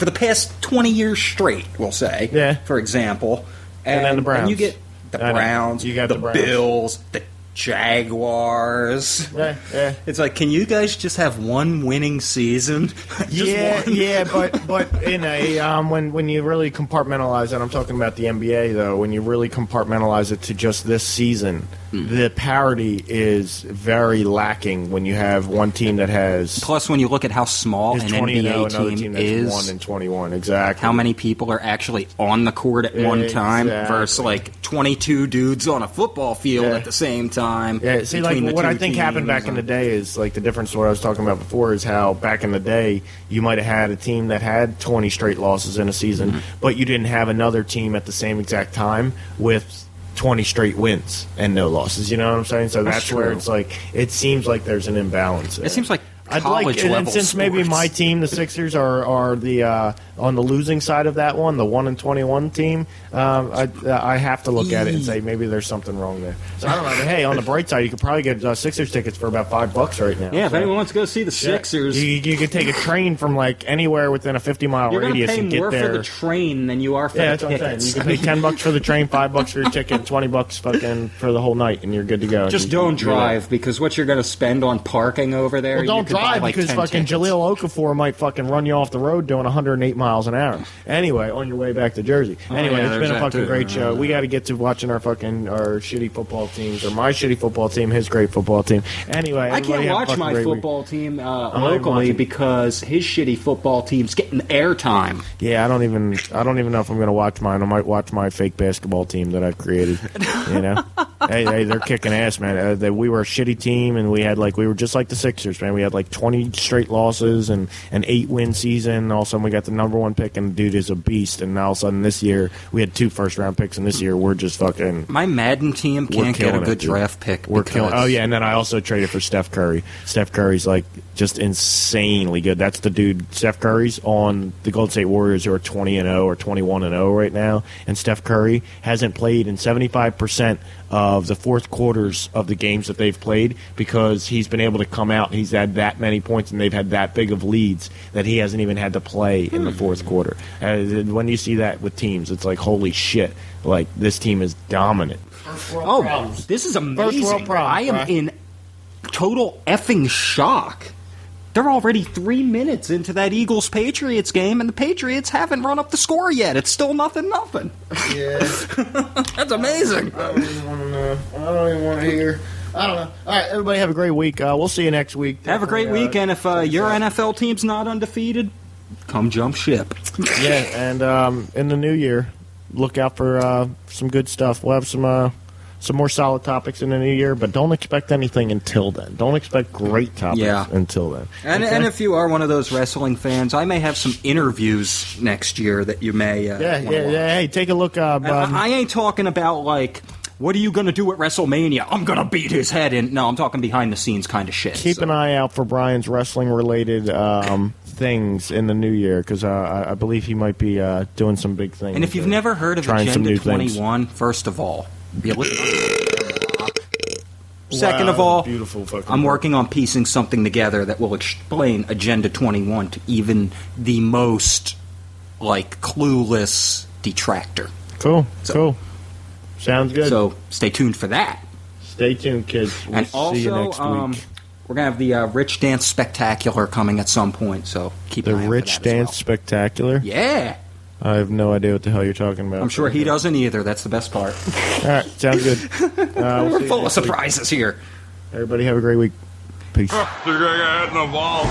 Speaker 3: for the past 20 years straight, we'll say.
Speaker 1: Yeah.
Speaker 3: For example.
Speaker 1: And then the Browns.
Speaker 3: And you get the
Speaker 1: I know.
Speaker 3: Browns,
Speaker 1: You got
Speaker 3: the
Speaker 1: the Browns.
Speaker 3: Bills, the Jaguars.
Speaker 1: Yeah.
Speaker 3: It's like, can you guys just have one winning season? Just one.
Speaker 1: but in a when you really compartmentalize it, I'm talking about the NBA though. When you really compartmentalize it to just this season, the parity is very lacking. When you have one team that has
Speaker 3: Plus, when you look at how small
Speaker 1: is
Speaker 3: an
Speaker 1: 20 and 0,
Speaker 3: NBA
Speaker 1: another
Speaker 3: team
Speaker 1: team that's
Speaker 3: is,
Speaker 1: 1 and 21, exactly.
Speaker 3: how many people are actually on the court at one time
Speaker 1: Exactly.
Speaker 3: versus like 22 dudes on a football field
Speaker 1: Yeah.
Speaker 3: at the same time.
Speaker 1: Yeah, see, like
Speaker 3: between the
Speaker 1: what
Speaker 3: two
Speaker 1: I think happened
Speaker 3: teams
Speaker 1: back in
Speaker 3: and-
Speaker 1: the day is like the difference. What I was talking about before is how back in the day you might have had a team that had 20 straight losses in a season, but you didn't have another team at the same exact time with 20 straight wins and no losses. You know what I'm saying? So that's where
Speaker 3: true.
Speaker 1: it's like it seems like there's an imbalance.
Speaker 3: It seems like
Speaker 1: I'd like,
Speaker 3: college
Speaker 1: and
Speaker 3: level
Speaker 1: since maybe
Speaker 3: sports.
Speaker 1: my team, the Sixers, are the on the losing side of that one, the 1 and 21 team. I have to look at it and say maybe there's something wrong there. So I don't know. But hey, on the bright side, you could probably get Sixers tickets for about $5 right now.
Speaker 3: Yeah, if
Speaker 1: So,
Speaker 3: anyone wants to go see the
Speaker 1: yeah,
Speaker 3: Sixers,
Speaker 1: you could take a train from like anywhere within a 50-mile
Speaker 3: you're going to
Speaker 1: radius
Speaker 3: pay
Speaker 1: and get
Speaker 3: more
Speaker 1: there.
Speaker 3: for the train than you are for
Speaker 1: Yeah,
Speaker 3: the
Speaker 1: that's what I'm saying.
Speaker 3: tickets.
Speaker 1: You can pay $10 for the train, $5 for your ticket, $20 fucking for the whole night, and you're good to go.
Speaker 3: Just
Speaker 1: You-
Speaker 3: don't
Speaker 1: you're
Speaker 3: drive, because what you're going to spend on parking over there,
Speaker 1: Well,
Speaker 3: you
Speaker 1: don't
Speaker 3: could buy,
Speaker 1: drive
Speaker 3: like,
Speaker 1: because
Speaker 3: 10
Speaker 1: fucking
Speaker 3: tickets.
Speaker 1: Jaleel Okafor might fucking run you off the road doing 108 miles an hour. Anyway, on your way back to Jersey. Anyway,
Speaker 3: yeah,
Speaker 1: it's
Speaker 3: there's
Speaker 1: been a
Speaker 3: that
Speaker 1: fucking
Speaker 3: too.
Speaker 1: great show. We got to get to watching our shitty football teams, or my shitty football team, his great football team. Anyway,
Speaker 3: I
Speaker 1: everybody
Speaker 3: can't
Speaker 1: have a
Speaker 3: watch
Speaker 1: fucking
Speaker 3: my
Speaker 1: great week.
Speaker 3: football team
Speaker 1: not even
Speaker 3: locally
Speaker 1: watching.
Speaker 3: because his shitty football team's getting airtime.
Speaker 1: Yeah, I don't even know if I'm going to watch mine. I might watch my fake basketball team that I've created. You know, hey, they're kicking ass, man. We were a shitty team, and we were just like the Sixers, man. We had like 20 straight losses and an 8-win season. All of a sudden, we got the number 1 pick, and the dude is a beast. And all of a sudden, this year we had 2 first-round picks, and this year we're just fucking.
Speaker 3: My Madden team
Speaker 1: We're
Speaker 3: can't get a
Speaker 1: killing
Speaker 3: good
Speaker 1: it, dude.
Speaker 3: draft pick.
Speaker 1: We're
Speaker 3: because-
Speaker 1: killing. Oh yeah, and then I also traded for Steph Curry. Steph Curry's like just insanely good. That's the dude. Steph Curry's on the Golden State Warriors, who are 20-0 or 21-0 right now, and Steph Curry hasn't played in 75% of the fourth quarters of the games that they've played because he's been able to come out. And he's had that many points, and they've had that big of leads that he hasn't even had to play in the fourth quarter. When you see that with teams, it's like holy shit! Like this team is dominant.
Speaker 3: Oh, this is amazing.
Speaker 1: world problems,
Speaker 3: I am
Speaker 1: bruh.
Speaker 3: in total effing shock. They're already 3 minutes into that Eagles-Patriots game, and the Patriots haven't run up the score yet. It's still 0-0.
Speaker 1: Yeah.
Speaker 3: That's amazing.
Speaker 1: I don't even want to know. I don't even want to hear. I don't know. All right, everybody have a great week. We'll see you next week.
Speaker 3: Have a great week, and if your NFL team's not undefeated, come jump ship.
Speaker 1: Yeah, and in the new year, look out for some good stuff. We'll have some more solid topics in the new year, but don't expect anything until then. Don't expect great topics until then.
Speaker 3: And,
Speaker 1: Okay?
Speaker 3: and if you are one of those wrestling fans, I may have some interviews next year that you may
Speaker 1: yeah.
Speaker 3: wanna watch.
Speaker 1: Hey, take a look.
Speaker 3: And I ain't talking about, like, what are you going to do at WrestleMania? I'm going to beat his head in. No, I'm talking behind-the-scenes kind of shit.
Speaker 1: keep an eye out for Brian's wrestling-related things in the new year, because I believe he might be doing some big things.
Speaker 3: And if you've never heard of
Speaker 1: trying some
Speaker 3: Agenda
Speaker 1: new things.
Speaker 3: 21, first of all, be second
Speaker 1: Wow,
Speaker 3: of all,
Speaker 1: beautiful fucking
Speaker 3: I'm
Speaker 1: work.
Speaker 3: working on piecing something together that will explain Agenda 21 to even the most, like, clueless detractor.
Speaker 1: Cool.
Speaker 3: So-
Speaker 1: Cool. Sounds good.
Speaker 3: So stay tuned for that.
Speaker 1: Stay tuned, kids. We'll
Speaker 3: And
Speaker 1: see you
Speaker 3: also,
Speaker 1: next week.
Speaker 3: we're going to have the Rich Dance Spectacular coming at some point, so keep
Speaker 1: The
Speaker 3: an eye out for
Speaker 1: Rich
Speaker 3: that as
Speaker 1: Dance
Speaker 3: well.
Speaker 1: Spectacular?
Speaker 3: Yeah.
Speaker 1: I have no idea what the hell you're talking about.
Speaker 3: I'm sure he doesn't either. That's the best part.
Speaker 1: All right, sounds good. We'll
Speaker 3: We're
Speaker 1: see you
Speaker 3: full of
Speaker 1: next week.
Speaker 3: surprises here.
Speaker 1: Everybody have a great week. Peace.
Speaker 5: You're gonna get hit in the balls.